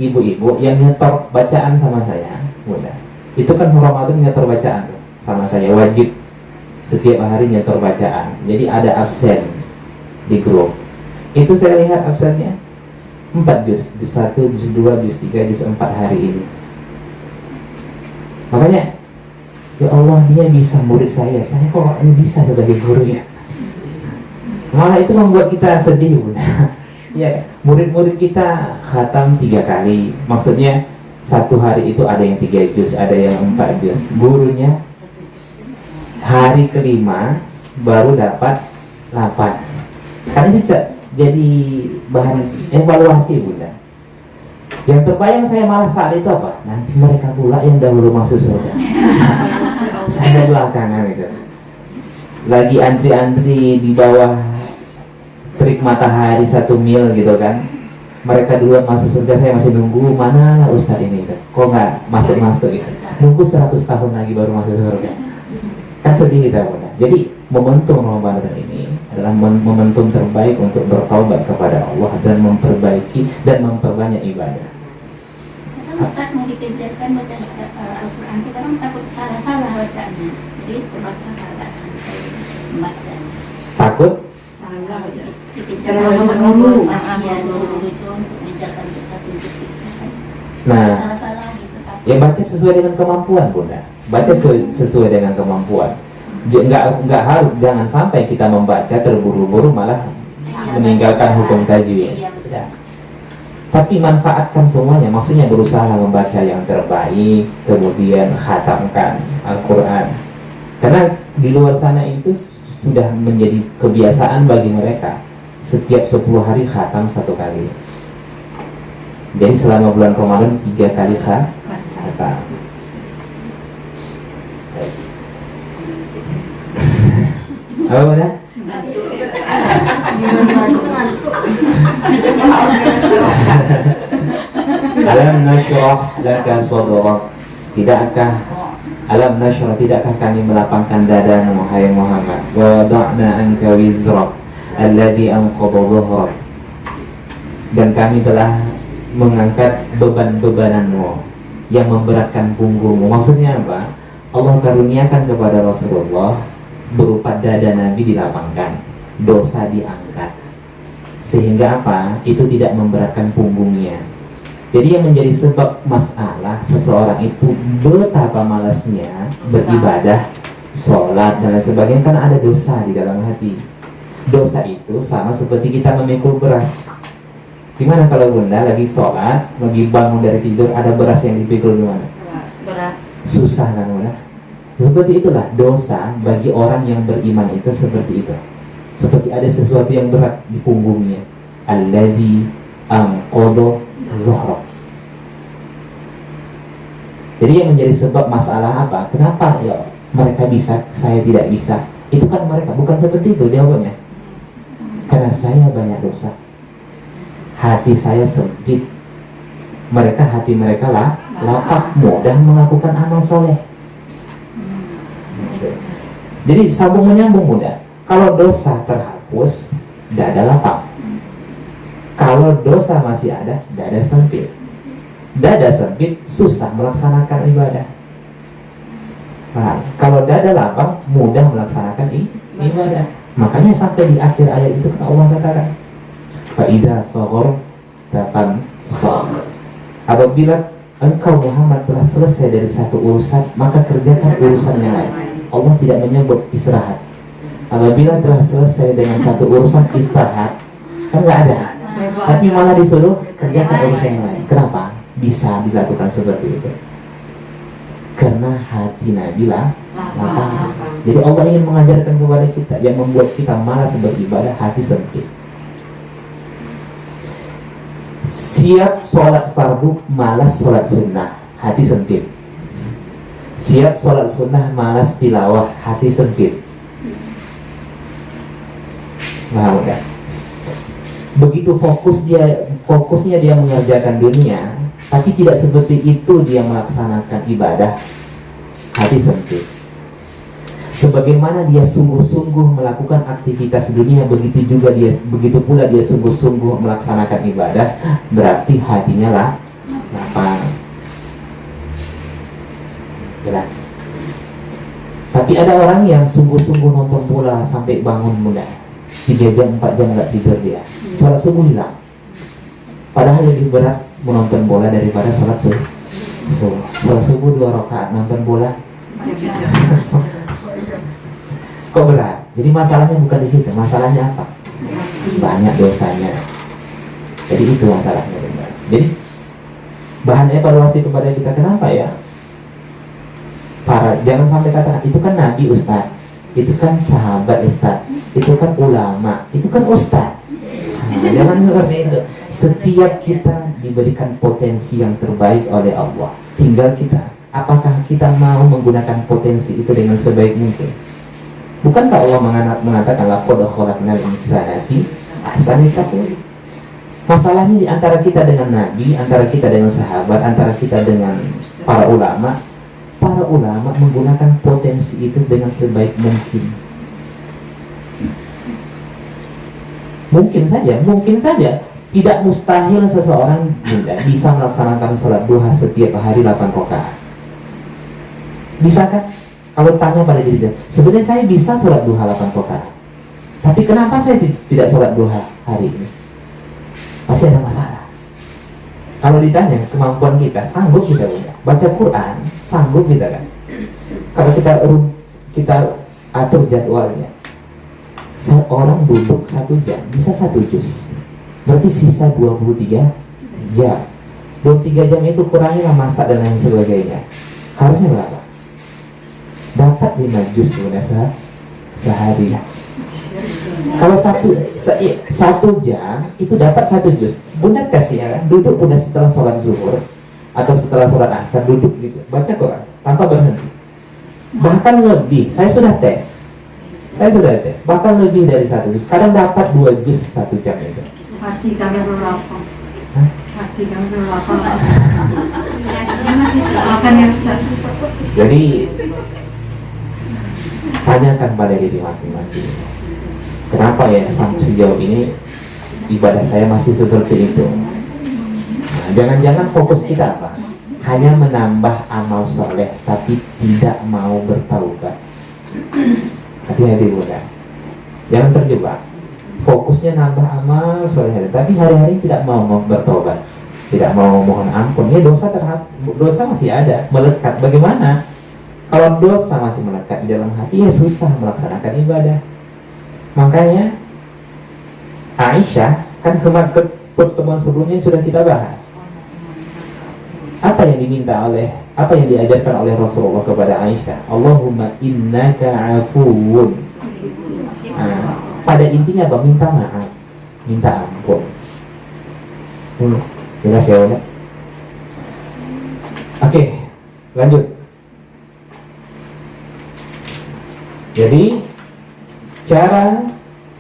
A: ibu-ibu yang nyetor bacaan sama saya. Mudah. Itu kan Ramadan nyetor bacaan tuh sama saya, wajib setiap hari nyetor bacaan. Jadi ada absen di grup. Itu saya lihat absennya 4 juz, juz 1, juz 2, juz 3, juz 4 hari ini. Makanya ya Allah, dia bisa murid saya kok ini bisa sebagai guru ya. Malah itu membuat kita sedih, Bunda. Ya, murid-murid kita khatam 3 kali. Maksudnya satu hari itu ada yang 3 juz, ada yang 4 juz. Gurunya hari kelima baru dapat 8. Karena ini jadi bahan evaluasi, Bunda. Yang terbayang saya malah saat itu apa? Nanti mereka pula yang dahulu masuk surga. Saya belakangan itu. Lagi antri-antri di bawah terik matahari 1 mil gitu kan. Mereka duluan masuk surga, saya masih nunggu, mana lah Ustadz ini gitu. Kok nggak masuk-masuk gitu. Nunggu 100 tahun lagi baru masuk surga. Kan sedih kita, Bunda. Jadi momentum Ramadan ini adalah momentum terbaik untuk bertaubat kepada Allah dan memperbaiki dan memperbanyak ibadah.
B: Ustaz mau dikejarkan baca Al-Quran, kita kan takut salah-salah bacaannya. Jadi terpaksa salah sampai membacanya.
A: Takut?
B: Salah dikejar dulu. Iya, dulu itu untuk dijaga untuk 1 juz itu kan.
A: Nah,
B: Salah-salah gitu.
A: ya baca sesuai dengan kemampuan, Bunda. Baca sesuai dengan kemampuan. Nggak harus, jangan sampai kita membaca terburu-buru malah meninggalkan hukum tajwid. Ya. Tapi manfaatkan semuanya, maksudnya berusaha membaca yang terbaik, kemudian khatamkan Al-Quran. Karena di luar sana itu sudah menjadi kebiasaan bagi mereka setiap 10 hari khatam 1 kali. Jadi selama bulan Ramadan 3 kali khatam. Apa Bunda? Alam nashrah laka sadrak. Tidakkah kami melapangkan dadamu wahai Muhammad? Wa wada'na anka wizrak alladhi anqadha dhahrak. Dan kami telah mengangkat beban-bebananmu yang memberatkan punggungmu. Maksudnya apa? Allah karuniakan kepada Rasulullah berupa dada Nabi dilapangkan, dosa diangkat, sehingga apa? Itu tidak memberatkan punggungnya. Jadi yang menjadi sebab masalah seseorang itu betapa malasnya beribadah, sholat dan lain sebagainya karena ada dosa di dalam hati. Dosa itu sama seperti kita memikul beras. Gimana kalau Bunda lagi sholat, lagi bangun dari tidur, ada beras yang dipikul gimana?
B: Berat.
A: Susah kan Bunda? Seperti itulah dosa bagi orang yang beriman itu seperti itu. Seperti ada sesuatu yang berat di punggungnya. Alladzi anqadha dhahrak. Jadi yang menjadi sebab masalah apa? Kenapa ya mereka bisa, saya tidak bisa? Itu kan mereka, bukan seperti itu jawabannya. Karena saya banyak dosa. Hati saya sempit. Hati mereka lapang, mudah melakukan amal soleh. Jadi sambung menyambung Bunda. Kalau dosa terhapus, dada lapang. Kalau dosa masih ada, dada sempit. Dada sempit susah melaksanakan ibadah. Nah, kalau dada lapang mudah melaksanakan ibadah. Makanya sampai di akhir ayat itu Allah katakan, "Faida faghorta fansab." Apabila engkau Muhammad telah selesai dari satu urusan, maka kerjakan urusan yang lain. Allah tidak menyebut istirahat. Apabila telah selesai dengan satu urusan, istirahat. Kan nggak ada. Tapi malah disuruh kerjakan urusan yang lain. Kenapa? Bisa dilakukan seperti itu. Karena hati Nabi lapang. Jadi Allah ingin mengajarkan kepada kita, yang membuat kita malas beribadah, hati sempit. Siap sholat fardu, malas sholat sunnah, hati sempit. Siap sholat sunnah, malas tilawah, hati sempit. Paham kan? Begitu fokusnya dia mengerjakan dunia, tapi tidak seperti itu dia melaksanakan ibadah, hati sempit. Sebagaimana dia sungguh-sungguh melakukan aktivitas dunia, begitu pula dia sungguh-sungguh melaksanakan ibadah, berarti hatinya lapang. Jelas. Tapi ada orang yang sungguh-sungguh nonton bola sampai bangun muda, 3 jam 4 jam nggak tidur dia, sholat subuh hilang. Padahal lebih berat menonton bola daripada sholat subuh. Sholat subuh 2 rakaat, nonton bola kok berat? Jadi masalahnya bukan di situ. Masalahnya apa? Banyak dosanya. Jadi itu masalahnya. Jadi bahan evaluasi kepada kita, kenapa ya? Jangan sampai katakan itu kan Nabi Ustaz, itu kan sahabat Ustaz, itu kan ulama, itu kan Ustaz. Jangan seperti itu. Setiap kita diberikan potensi yang terbaik oleh Allah. Tinggal kita, apakah kita mau menggunakan potensi itu dengan sebaik mungkin? Bukankah Allah mengatakan laqad khalaqnal insana fi ahsani taqwim? Masalahnya di antara kita dengan Nabi, antara kita dengan sahabat, antara kita dengan para ulama. Para ulama menggunakan potensi itu dengan sebaik mungkin. Mungkin saja tidak mustahil seseorang bisa melaksanakan sholat duha setiap hari 8 rakaat. Bisa kan? Kalau tanya pada diri dia, sebenarnya saya bisa sholat duha 8 rakaat, tapi kenapa saya tidak sholat duha hari ini? Pasti ada masalah. Kalau ditanya kemampuan kita, sanggup kita punya. Baca Quran, sanggup kita kan? Kalau kita atur jadwalnya, seorang duduk 1 jam, bisa 1 juz. Berarti sisa 23 jam. 23 jam itu kurangilah masak dan lain sebagainya. Harusnya berapa? Dapat 5 juz sehari. Kalau 1 jam itu dapat 1 juz. Bunda kasih ya kan? Duduk Bunda setelah sholat zuhur atau setelah sholat asar, duduk gitu, baca Quran tanpa berhenti. Bahkan lebih, saya sudah tes. Bahkan lebih dari 1 juz. Kadang dapat 2 juz 1 jam itu.
D: Pasti kami berlapang.
A: Jadi tanyakan pada diri masing-masing, kenapa ya sampai sejauh ini ibadah saya masih seperti itu. Nah, jangan-jangan fokus kita apa? Hanya menambah amal soleh tapi tidak mau bertaubat. Hati-hati Bunda, jangan terjebak. Fokusnya nambah amal soleh tapi hari-hari tidak mau bertobat, tidak mau mohon ampun. Ya dosa masih ada, melekat. Bagaimana? Kalau dosa masih melekat di dalam hati, ya susah melaksanakan ibadah. Makanya Aisyah, kan ke pertemuan sebelumnya sudah kita bahas. Apa yang diajarkan oleh Rasulullah kepada Aisyah? Allahumma innaka afuwun. Nah, pada intinya apa? Minta maaf, minta ampun. Jelas ya Bunda? Oke, lanjut. Jadi cara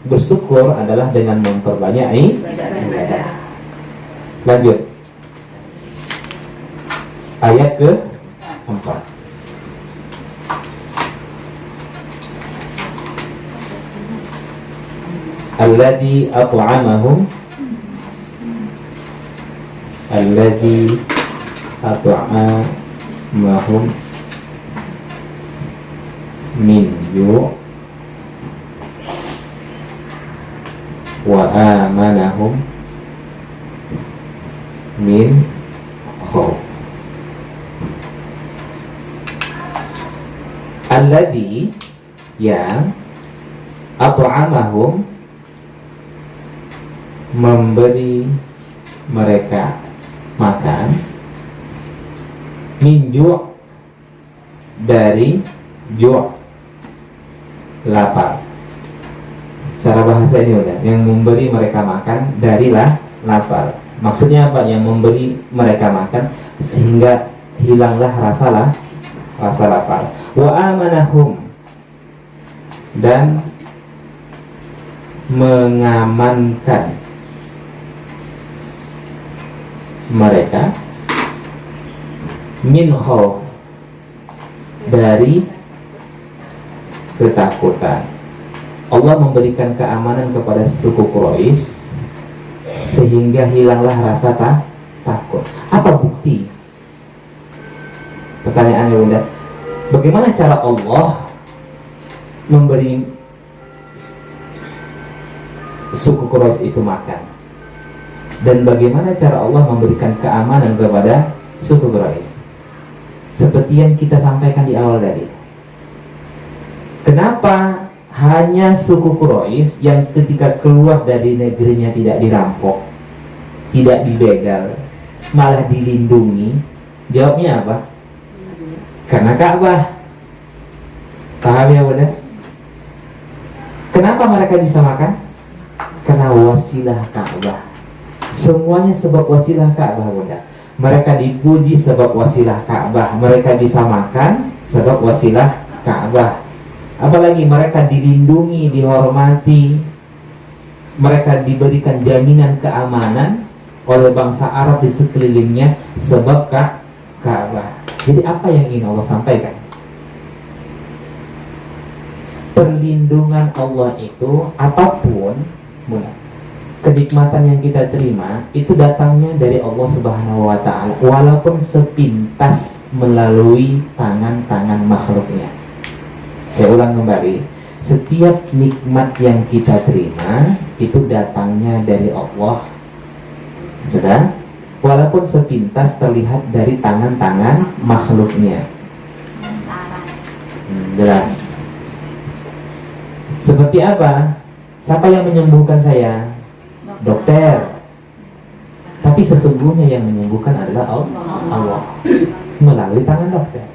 A: bersyukur adalah dengan memperbanyak ibadah. Lanjut. Ayat ke-4. Alladzi at'amahum min ju' wa amanahum min khauf. Alladzi yang at'amahum memberi mereka makan min ju' dari ju', lapar. Secara bahasa ini udah, yang memberi mereka makan dari lapar. Maksudnya apa? Yang memberi mereka makan sehingga hilanglah rasa lapar. Wa amanahum, dan mengamankan mereka min khauf, dari ketakutan. Allah memberikan keamanan kepada suku Quraisy sehingga hilanglah rasa takut. Apa bukti? Pertanyaannya Bunda, bagaimana cara Allah memberi suku Quraisy itu makan? Dan bagaimana cara Allah memberikan keamanan kepada suku Quraisy? Seperti yang kita sampaikan di awal tadi. Kenapa hanya suku Quraisy yang ketika keluar dari negerinya tidak dirampok, tidak dibegal, malah dilindungi? Jawabnya apa? Karena Ka'bah. Paham ya Bunda? Kenapa mereka bisa makan? Karena wasilah Ka'bah. Semuanya sebab wasilah Ka'bah Bunda. Mereka dipuji sebab wasilah Ka'bah. Mereka bisa makan sebab wasilah Ka'bah. Apalagi mereka dilindungi, dihormati, mereka diberikan jaminan keamanan oleh bangsa Arab di sekelilingnya sebab Ka'bah. Jadi apa yang ingin Allah sampaikan? Perlindungan Allah itu apapun, kenikmatan yang kita terima itu datangnya dari Allah Subhanahu wa Ta'ala, walaupun sepintas melalui tangan-tangan makhluknya. Saya ulang kembali, setiap nikmat yang kita terima itu datangnya dari Allah. Sudah? Walaupun sepintas terlihat dari tangan-tangan makhluknya. Jelas. Seperti apa? Siapa yang menyembuhkan saya? Dokter. Tapi sesungguhnya yang menyembuhkan adalah Allah melalui tangan dokter.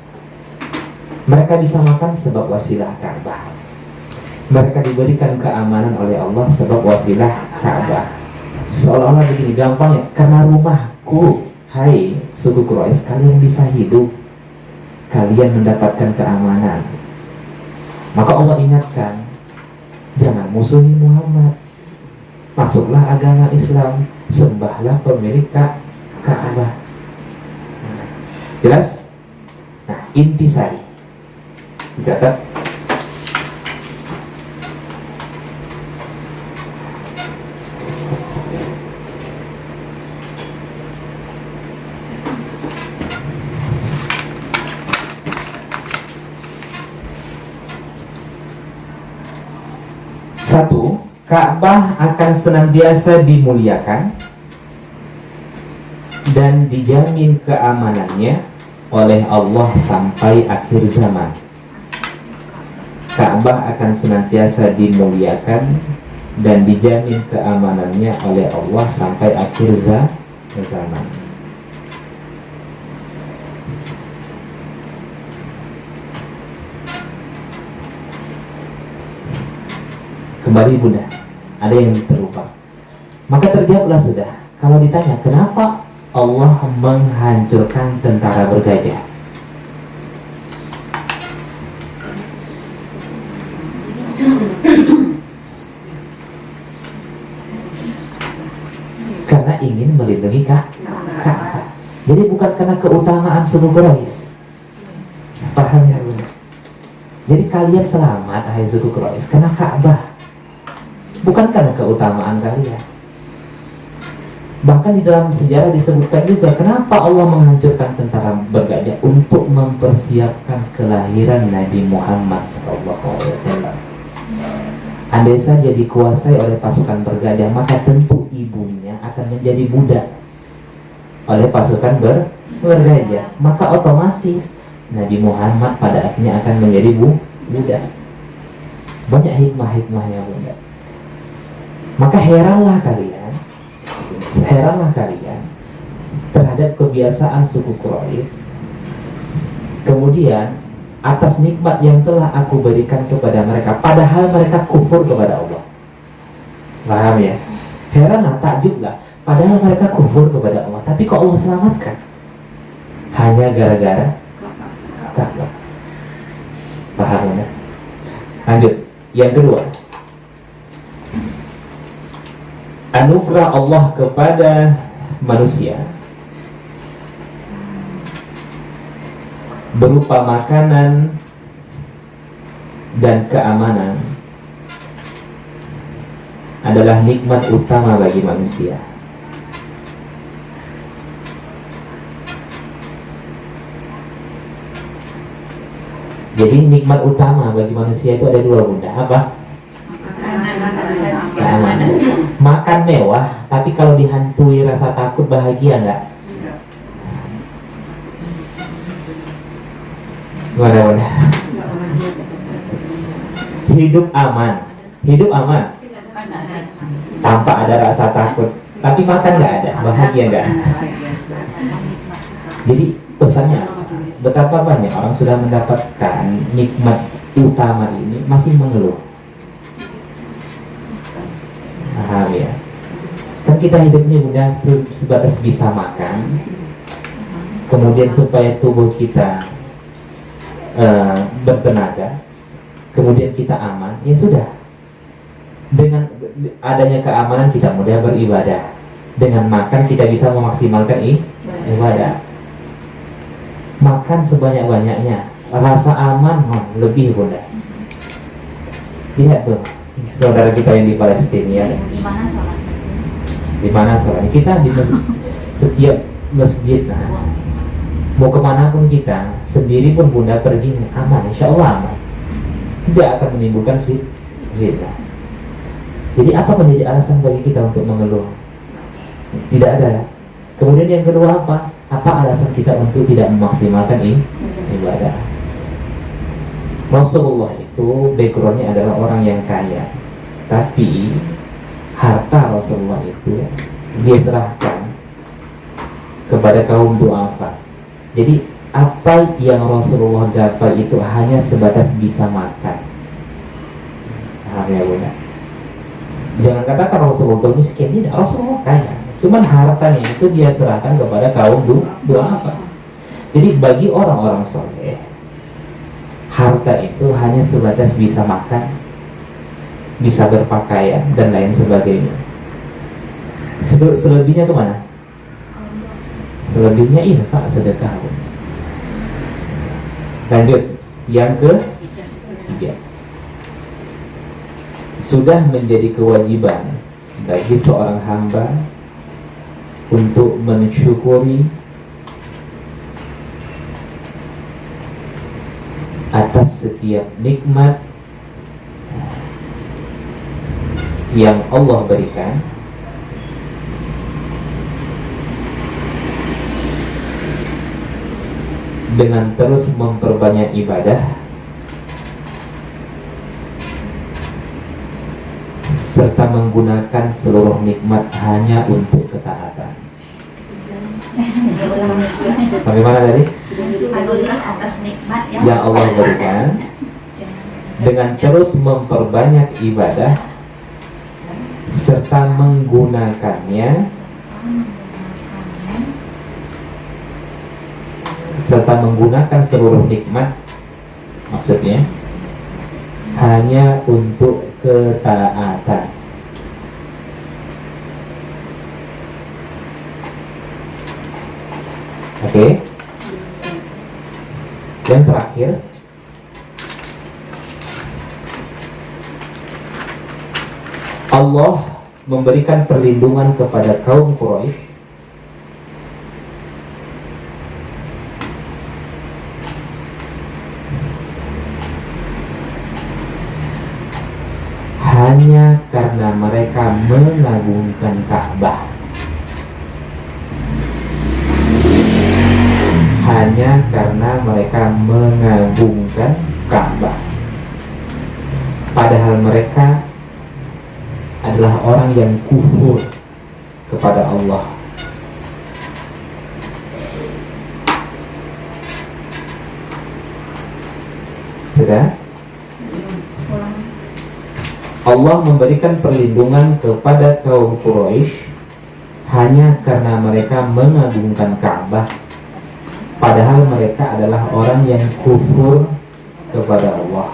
A: Mereka bisa makan sebab wasilah Ka'bah. Mereka diberikan keamanan oleh Allah sebab wasilah Ka'bah. Seolah-olah begini gampang ya, karena rumahku, hai suku Quraisy, kalian bisa hidup, kalian mendapatkan keamanan. Maka Allah ingatkan, jangan musuhi Muhammad, masuklah agama Islam, sembahlah pemilik Ka'bah. Jelas? Nah, intisari. Catat. Satu, Ka'bah akan senantiasa dimuliakan dan dijamin keamanannya oleh Allah sampai akhir zaman. Ka'bah akan senantiasa dimuliakan dan dijamin keamanannya oleh Allah sampai akhir zaman. Kembali Bunda, ada yang terlupa. Maka terjawablah sudah. Kalau ditanya kenapa Allah menghancurkan tentara bergajah, karena ingin melindungi Ka'bah. Jadi bukan karena keutamaan suku Quraisy. Paham ya Bunda? Jadi kalian selamat, hai suku Quraisy, karena Ka'bah, bukan karena keutamaan kalian. Bahkan di dalam sejarah disebutkan juga kenapa Allah menghancurkan tentara bergajah, untuk mempersiapkan kelahiran Nabi Muhammad SAW. Andai saja dikuasai oleh pasukan bergajah, maka tentu ibunya akan menjadi budak oleh pasukan bergajah. Maka otomatis Nabi Muhammad pada akhirnya akan menjadi budak. Banyak hikmah-hikmahnya Bunda. Maka heranlah kalian Heranlah kalian terhadap kebiasaan suku Quraisy. Kemudian atas nikmat yang telah aku berikan kepada mereka, padahal mereka kufur kepada Allah. Paham ya? Heranlah, takjublah, padahal mereka kufur kepada Allah, tapi kok Allah selamatkan? Hanya gara-gara Ka'bah. Paham ya? Lanjut, yang kedua, anugerah Allah kepada manusia berupa makanan dan keamanan adalah nikmat utama bagi manusia. Jadi nikmat utama bagi manusia itu ada dua, Bunda. Apa? Keamanan. Makan mewah, tapi kalau dihantui rasa takut, bahagia nggak? Gimana? Hidup aman, hidup aman tanpa ada rasa takut, tapi makan nggak ada, bahagia nggak? Jadi pesannya apa? Betapa banyak orang sudah mendapatkan nikmat utama ini masih mengeluh. Paham ya? Kan kita hidupnya Bunda sebatas bisa makan, kemudian supaya tubuh kita bertenaga, kemudian kita aman, ya sudah. Dengan adanya keamanan kita mudah beribadah. Dengan makan kita bisa memaksimalkan ibadah. Makan sebanyak-banyaknya, rasa aman lebih, Bunda. Lihat tuh, saudara kita yang di Palestina ya. Di mana sholatnya? Kita di setiap masjid, mau kemana pun kita, sendiri pun Bunda pergi aman, insya Allah aman, tidak akan menimbulkan fitnah. Jadi apa menjadi alasan bagi kita untuk mengeluh? Tidak ada. Kemudian yang kedua apa? Apa alasan kita untuk tidak memaksimalkan ibadah? Rasulullah itu backgroundnya adalah orang yang kaya, tapi harta Rasulullah itu dia serahkan kepada kaum du'afa. Jadi apa yang Rasulullah dapat itu hanya sebatas bisa makan. Paham ya Bunda? Jangan katakan Rasulullah miskin, tidak, Rasulullah kaya, cuman hartanya itu dia serahkan kepada kaum du'afa. Jadi bagi orang-orang soleh, harta itu hanya sebatas bisa makan, bisa berpakaian dan lain sebagainya. Selebihnya kemana? Selebihnya infak, sedekah. Lanjut, yang ketiga, sudah menjadi kewajiban bagi seorang hamba untuk mensyukuri atas setiap nikmat yang Allah berikan, dengan terus memperbanyak ibadah serta menggunakan seluruh nikmat hanya untuk ketaatan. Bagaimana tadi?
B: Atas nikmat
A: yang Allah berikan, dengan terus memperbanyak ibadah serta menggunakannya, serta menggunakan seluruh nikmat, maksudnya hanya untuk ketaatan. Oke. Yang terakhir, Allah memberikan perlindungan kepada kaum Quraisy hanya karena mereka mengagungkan Ka'bah. Hanya karena mereka mengagungkan Ka'bah. Padahal mereka adalah orang yang kufur kepada Allah. Sudah? Allah memberikan perlindungan kepada kaum Quraisy hanya karena mereka mengagungkan Ka'bah, padahal mereka adalah orang yang kufur kepada Allah.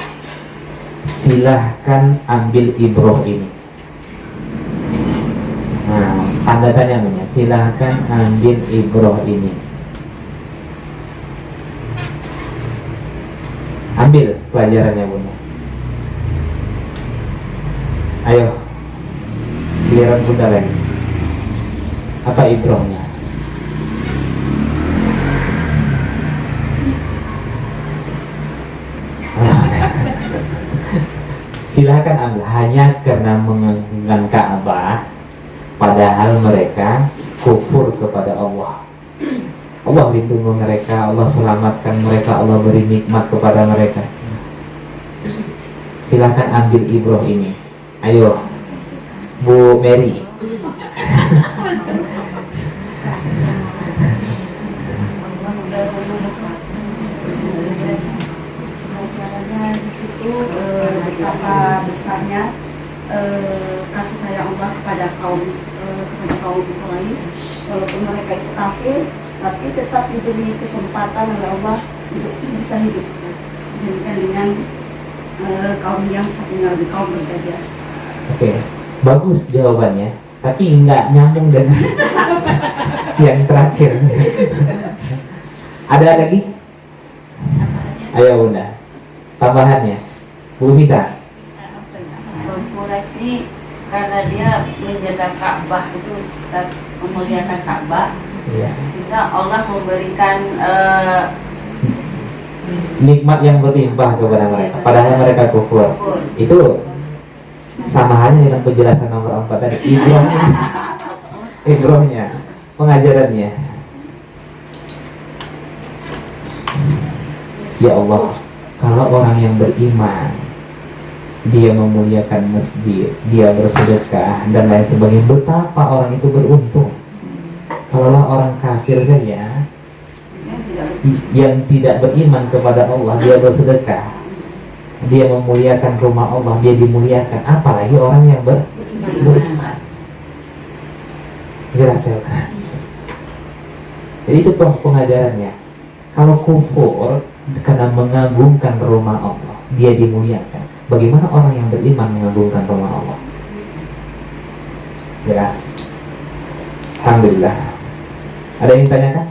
A: Silahkan ambil ibroh ini. Nah, tanda tanya namanya. Silahkan ambil ibroh ini. Ambil pelajarannya, Bunda. Ayo, giliran Bunda lagi. Apa ibrohnya? Silahkan ambil. Hanya karena mengagungkan Ka'bah, padahal mereka kufur kepada Allah. Allah lindungi mereka, Allah selamatkan mereka, Allah beri nikmat kepada mereka. Silahkan ambil ibroh ini. Ayo, Bu Mary.
D: Caranya di situ betapa besarnya kasih sayang Allah kepada kaum Quraisy, walaupun mereka itu kafir, tapi tetap diberi kesempatan oleh Allah untuk bisa hidup dibandingkan dengan kaum yang satunya lebih kaum berbeda.
A: Oke, bagus jawabannya, tapi nggak nyambung dengan yang terakhir. Ada lagi? Ayo Bunda, tambahannya, Bu Vita.
C: Kaum Quraisy ini karena dia menjaga Ka'bah itu, memuliakan Ka'bah,
A: Ya.
C: sehingga Allah memberikan
A: Nikmat yang berlimpah kepada mereka, padahal mereka kufur. Itu sama halnya dengan penjelasan nomor 4 tadi. Ibrohnya, pengajarannya. Ya Allah, kalau orang yang beriman, dia memuliakan masjid, dia bersedekah dan lain sebagainya, betapa orang itu beruntung. Kalaulah orang kafir saja yang tidak beriman kepada Allah, dia bersedekah, dia memuliakan rumah Allah, dia dimuliakan, apalagi orang yang beriman. Jelas ya? Jadi itu pengajarannya. Kalau kufur karena mengagungkan rumah Allah, dia dimuliakan. Bagaimana orang yang beriman mengagungkan rumah Allah? Jelas. Alhamdulillah. Ada yang tanyakan?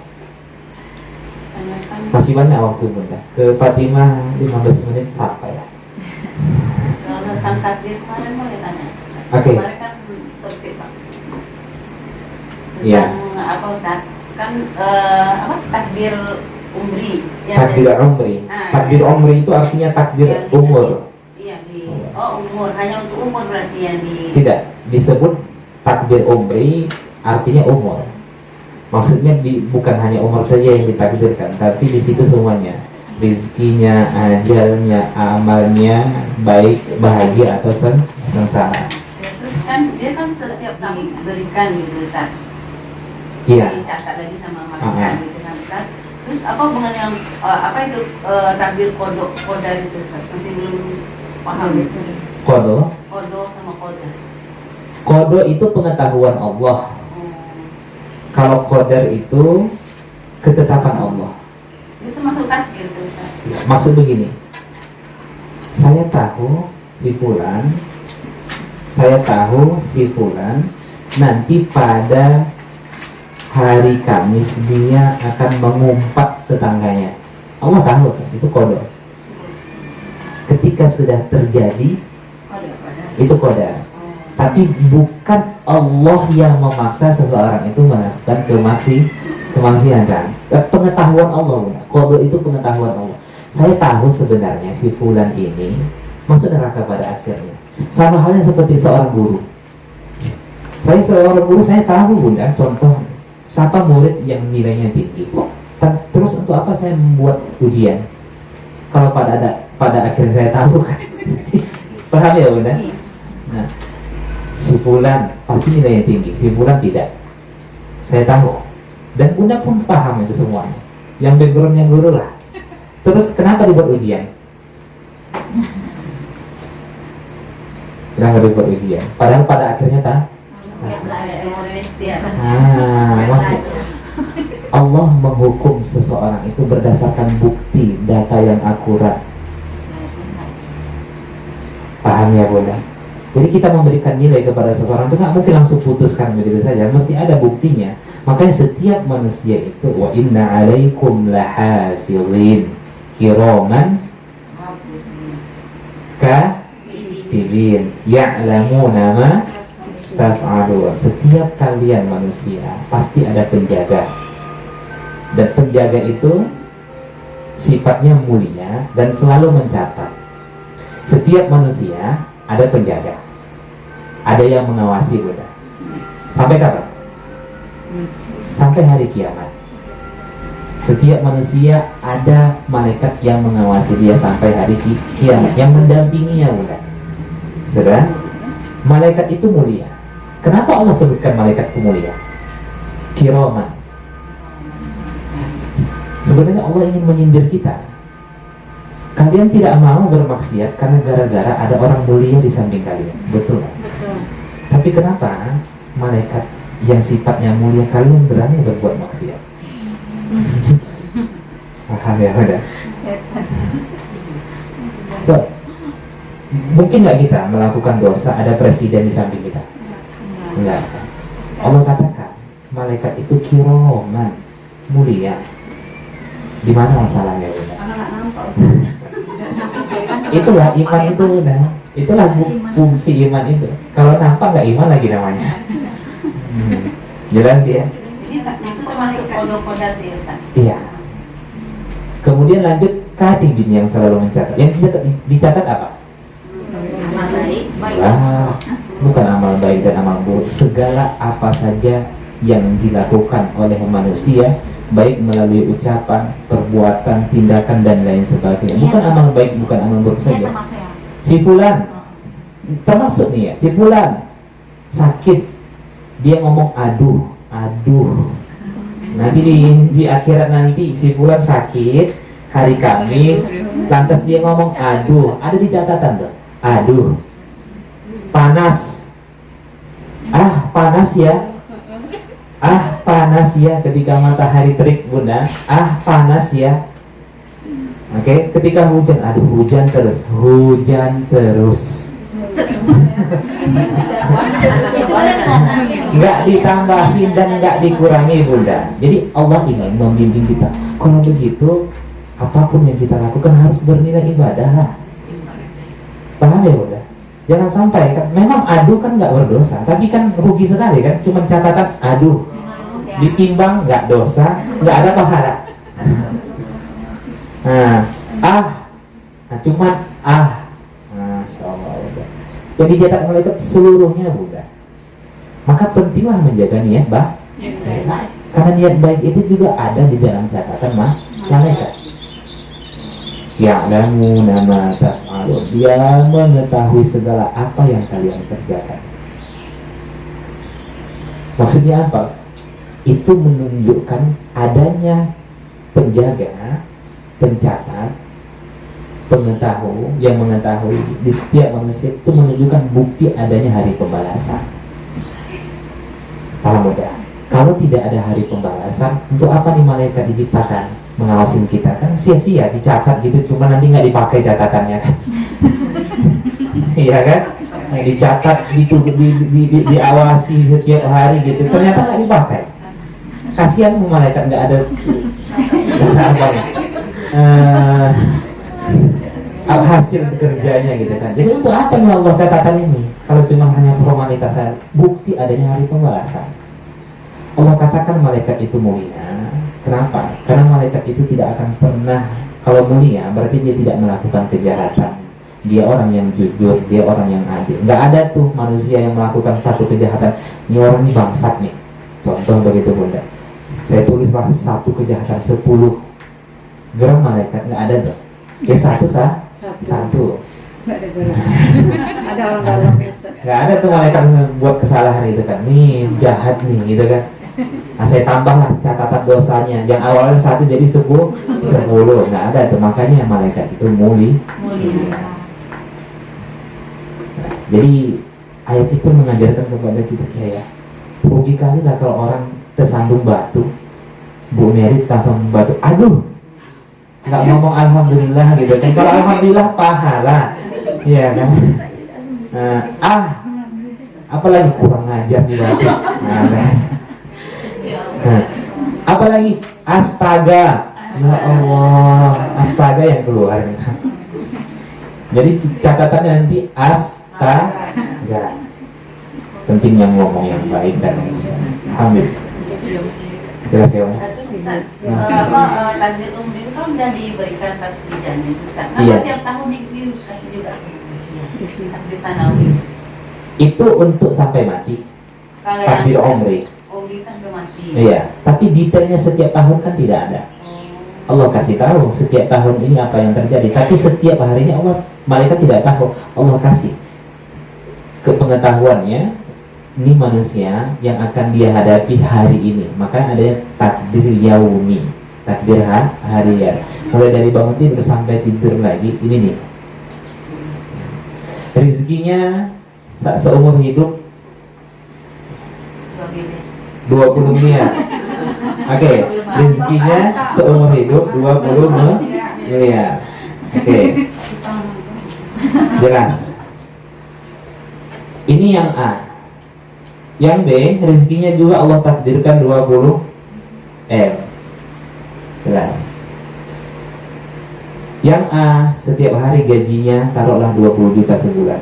A: Masih banyak waktu Bunda. Ke Fatimah 15 menit sampai ya.
C: Kalau tentang takdir kemarin boleh tanya.
A: Oke.
C: Kemarin kan sempit Pak.
A: Iya.
C: Tentang apa Ustaz? Kan takdir umri.
A: Takdir umri. Takdir umri itu artinya takdir umur.
C: Iya umur, hanya untuk umur berarti yang di.
A: Tidak, disebut takdir umri artinya umur. Maksudnya bukan hanya umur saja yang ditakdirkan, tapi di situ semuanya, rezekinya, ajalnya, amalnya, baik, bahagia atau sengsara.
C: Terus kan dia kan setiap tahun berikan gitu Ustaz.
A: Iya.
C: Dicatat lagi sama malaikat gitu kan Ustaz. Terus apa hubungan yang apa itu takdir kodo itu Ustaz? Masih belum paham itu.
A: Kodo
C: Sama koda.
A: Kodo itu pengetahuan Allah. Kalau qadar itu ketetapan Allah.
C: Itu masuk takdir tuh Ustaz.
A: Maksud begini, saya tahu si fulan nanti pada hari Kamis dia akan mengumpat tetangganya. Allah tahu kan, itu qadar. Ketika sudah terjadi, itu qadar. Tapi bukan Allah yang memaksa seseorang itu melakukan kemaksiatan kan? Pengetahuan Allah. Qadar itu pengetahuan Allah. Saya tahu sebenarnya si fulan ini masuk neraka pada akhirnya. Sama halnya seperti seorang guru. Saya seorang guru, saya tahu Bunda, contoh siapa murid yang nilainya tinggi. Terus untuk apa saya membuat ujian? Kalau pada akhirnya saya tahu kan. Paham ya Bunda? Nah, Si fulan pasti nilainya tinggi, si fulan tidak. Saya tahu. Dan Bunda pun paham itu semuanya. Yang backgroundnya guru lah. Terus kenapa dibuat ujian? Kenapa dibuat ujian? Padahal pada akhirnya maksud Allah menghukum seseorang itu berdasarkan bukti, data yang akurat. Paham ya Bunda? Jadi kita memberikan nilai kepada seseorang itu nggak mungkin langsung putuskan begitu saja, mesti ada buktinya. Makanya setiap manusia itu wa inna alaikum lahafizin kiraman katibin ya'lamuna ma taf'alun. Setiap kalian manusia pasti ada penjaga. Dan penjaga itu sifatnya mulia dan selalu mencatat. Setiap manusia ada penjaga, ada yang mengawasi Bunda. Sampai kapan? Sampai hari kiamat. Setiap manusia ada malaikat yang mengawasi dia sampai hari kiamat, yang mendampinginya Bunda. Sudah? Malaikat itu mulia. Kenapa Allah sebutkan malaikat itu mulia? Kiraman. Sebenarnya Allah ingin menyindir kita. Kalian tidak mau bermaksiat karena gara-gara ada orang mulia di samping kalian. Betul? Betul. Tapi kenapa malaikat yang sifatnya mulia kalian berani berbuat maksiat? Paham ya udah? Mungkin nggak kita melakukan dosa ada presiden di samping kita? Enggak. Allah katakan malaikat itu kiraman, mulia. Di mana masalahnya Bunda? Itulah iman itu Bunda. Itulah fungsi iman itu. Kalau nampak nggak iman lagi namanya. Jelas ya?
C: Jadi itu termasuk kodok-kodok ya Ustaz?
A: Iya. Kemudian lanjut katibin yang selalu mencatat. Yang dicatat apa?
B: Amal baik.
A: Bukan amal baik dan amal buruk. Segala apa saja yang dilakukan oleh manusia, baik melalui ucapan, perbuatan, tindakan dan lain sebagainya. Bukan amal baik, bukan amal buruk saja. Si fulan termasuk nih ya, si fulan sakit, dia ngomong aduh. Nanti di akhirat nanti si fulan sakit hari Kamis, lantas dia ngomong aduh, ada di catatan tuh. Aduh, panas. Panas ya. Panas ya ketika matahari terik Bunda. Panas ya. Oke, ketika hujan, aduh hujan terus. Nggak ditambahin dan nggak dikurangi Bunda. Jadi Allah ingin membimbing kita. Kalau begitu, apapun yang kita lakukan harus bernilai ibadah lah. Paham ya Bunda? Jangan sampai kan, memang aduh kan nggak berdosa, tapi kan rugi sekali kan, cuma catatan aduh, ditimbang nggak dosa, nggak ada pahala. Cuma Masya Allah Bunda. Jadi dicatat malaikat seluruhnya Bunda. Maka pentinglah menjaga niat baik. Karena niat baik itu juga ada di dalam catatan malaikat. Ya'lamuna ma taf'alun. Dia mengetahui segala apa yang kalian kerjakan. Maksudnya apa? Itu menunjukkan adanya penjaga, pencatat, yang mengetahui di setiap manusia, itu menunjukkan bukti adanya hari pembalasan. Paham udah? Kalau tidak ada hari pembalasan, untuk apa nih malaikat diciptakan? Mengawasin kita kan sia-sia dicatat gitu, cuma nanti nggak dipakai catatannya kan. Iya kan? Dicatat, diawasi setiap hari gitu, ternyata nggak dipakai. Kasihan malaikat nggak ada hasil kerjanya gitu kan. Jadi untuk apa nih Allah catatan ini? Kalau cuma hanya formalitas, bukti adanya hari pembalasan. Allah katakan malaikat itu mulia. Kenapa? Karena malaikat itu tidak akan pernah, kalau mulia berarti dia tidak melakukan kejahatan. Dia orang yang jujur, dia orang yang adil. Nggak ada tuh manusia yang melakukan satu kejahatan. Ini orang ini bangsat nih. Contoh begitu Bunda. Saya tulis satu kejahatan 10 gram malaikat, nggak ada tuh. Ya satu.
D: Nggak ada gula. Ada orang dalam Ustaz.
A: Nggak ada tuh malaikat buat kesalahan itu kan. Nih jahat nih gitu kan. Nah, saya tambahlah catatan dosanya. Yang awalnya 1 jadi 10. Nggak ada tuh, makanya malaikat itu mulia. Jadi ayat itu mengajarkan kepada kita ya, rugi kali lah kalau orang tersandung batu. Bu Mary tersandung batu, aduh, nggak ngomong alhamdulillah gitu kan. Kalau alhamdulillah pahala, iya kan. Apalagi kurang ngajar di batu. Apalagi astaga, ya Allah, astaga yang keluar. Jadi catatannya nanti astaga. Pentingnya ngomong yang baik dan hamid. Jelas ya,
C: Takdir umri itu kan udah diberikan pas di janin Ustaz.
A: Iya.
C: Tiap tahun dikasih juga takdir sanawi.
A: Itu untuk sampai mati.
C: Kalau
A: Takdir
C: yang
A: umri.
C: umri kan udah mati.
A: Iya, tapi detailnya setiap tahun kan tidak ada. Allah kasih tahu setiap tahun ini apa yang terjadi, tapi setiap harinya Allah, malaikat tidak tahu. Allah kasih kepengetahuannya. Ini manusia yang akan dia hadapi hari ini. Maka ada takdir yaumi, takdir harian. Mulai dari bangun tidur sampai tidur lagi. Ini nih rizkinya seumur hidup 20 miliar. Oke, rizkinya seumur hidup 20 miliar. Oke, jelas. Ini yang A. Yang B, rezekinya juga Allah takdirkan 20 M. Jelas. Yang A, setiap hari gajinya taruhlah 20 juta sebulan.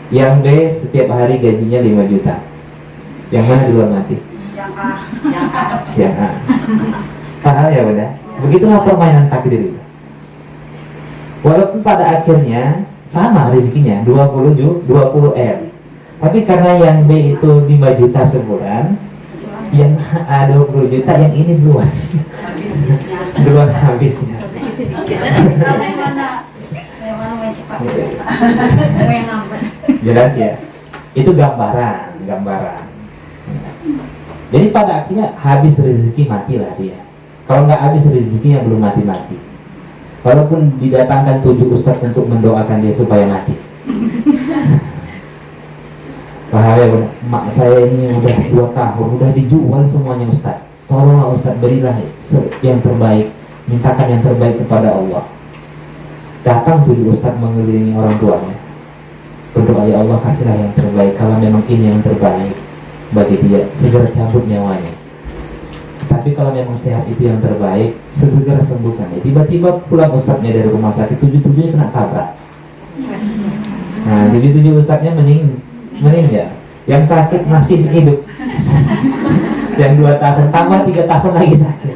A: Yang B, setiap hari gajinya 5 juta. Yang mana duluan mati?
D: Yang A.
A: Yang A. Paham ya bunda? Begitulah permainan takdir itu. Walaupun pada akhirnya sama rezekinya 20 M. Tapi karena yang B itu 5 juta sebulan, yang A 20 juta, yang ini duluan habisnya.
D: Sama yang mana main cepat. Mau yang lambat.
A: Jelas ya. Itu gambaran. Jadi pada akhirnya habis rezeki, matilah dia. Kalau nggak habis rezekinya belum mati. Walaupun didatangkan 7 ustadz untuk mendoakan dia supaya mati. Paham ya bunda? Mak saya ini udah 2 tahun, udah dijual semuanya Ustaz. Tolonglah Ustaz, berilah yang terbaik, mintakan yang terbaik kepada Allah. Datang 7 Ustaz mengelilingi orang tuanya. Berdoa, ya Allah kasihlah yang terbaik. Kalau memang ini yang terbaik bagi dia, segera cabut nyawanya. Tapi kalau memang sehat itu yang terbaik, segera sembuhkan ya. Tiba-tiba pulang Ustaznya dari rumah sakit, 7-7-nya kena tabrak. Nah, 7 Ustaznya meninggal. Yang sakit masih hidup. Yang 2 tahun tambah 3 tahun lagi sakit.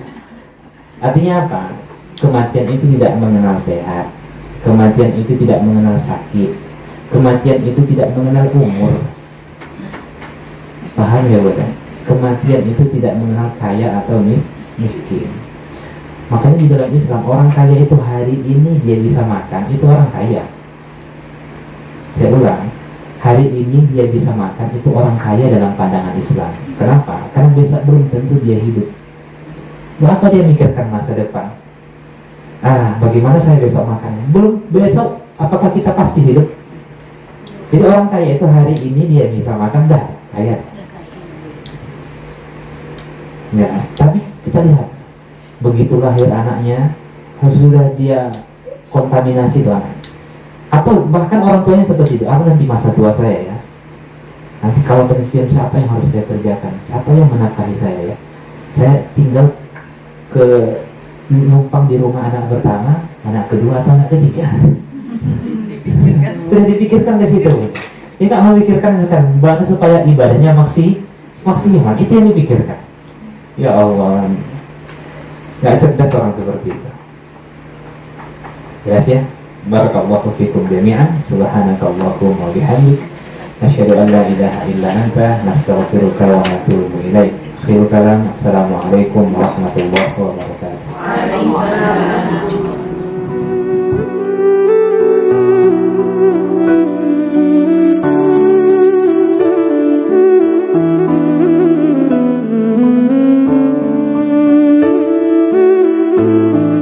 A: Artinya apa? Kematian itu tidak mengenal sehat. Kematian itu tidak mengenal sakit. Kematian itu tidak mengenal umur. Paham ya bunda? Kematian itu tidak mengenal kaya atau miskin. Makanya di dalam Islam, orang kaya itu hari ini dia bisa makan, itu orang kaya. Saya ulang, hari ini dia bisa makan, itu orang kaya dalam pandangan Islam. Kenapa? Karena besok belum tentu dia hidup. Apa dia mikirkan masa depan? Bagaimana saya besok makannya? Belum besok, apakah kita pasti hidup? Jadi orang kaya itu hari ini dia bisa makan, dah kaya. Ya, tapi kita lihat, begitu lahir anaknya, sudah dia kontaminasi tuh anak. Atau bahkan orang tuanya seperti itu, nanti masa tua saya ya, nanti kalau pensiun siapa yang harus saya kerjakan, siapa yang menafkahi saya ya, saya tinggal ke numpang di rumah anak pertama, anak kedua atau anak ketiga. Sudah dipikirkan ke situ. Dia nggak memikirkan sekarang bagaimana supaya ibadahnya maksimal, itu yang dipikirkan. Ya Allah, nggak cerdas orang seperti itu. Jelas ya? Barakallahu fikum jami'an. Subhanakallahumma wa bihamdik, asyhadu an la ilaha illa anta, nastaghfiruka wa natubu ilaik. Akhirul kalam, assalamualaikum warahmatullahi wabarakatuh.
D: Waalaikumsalam.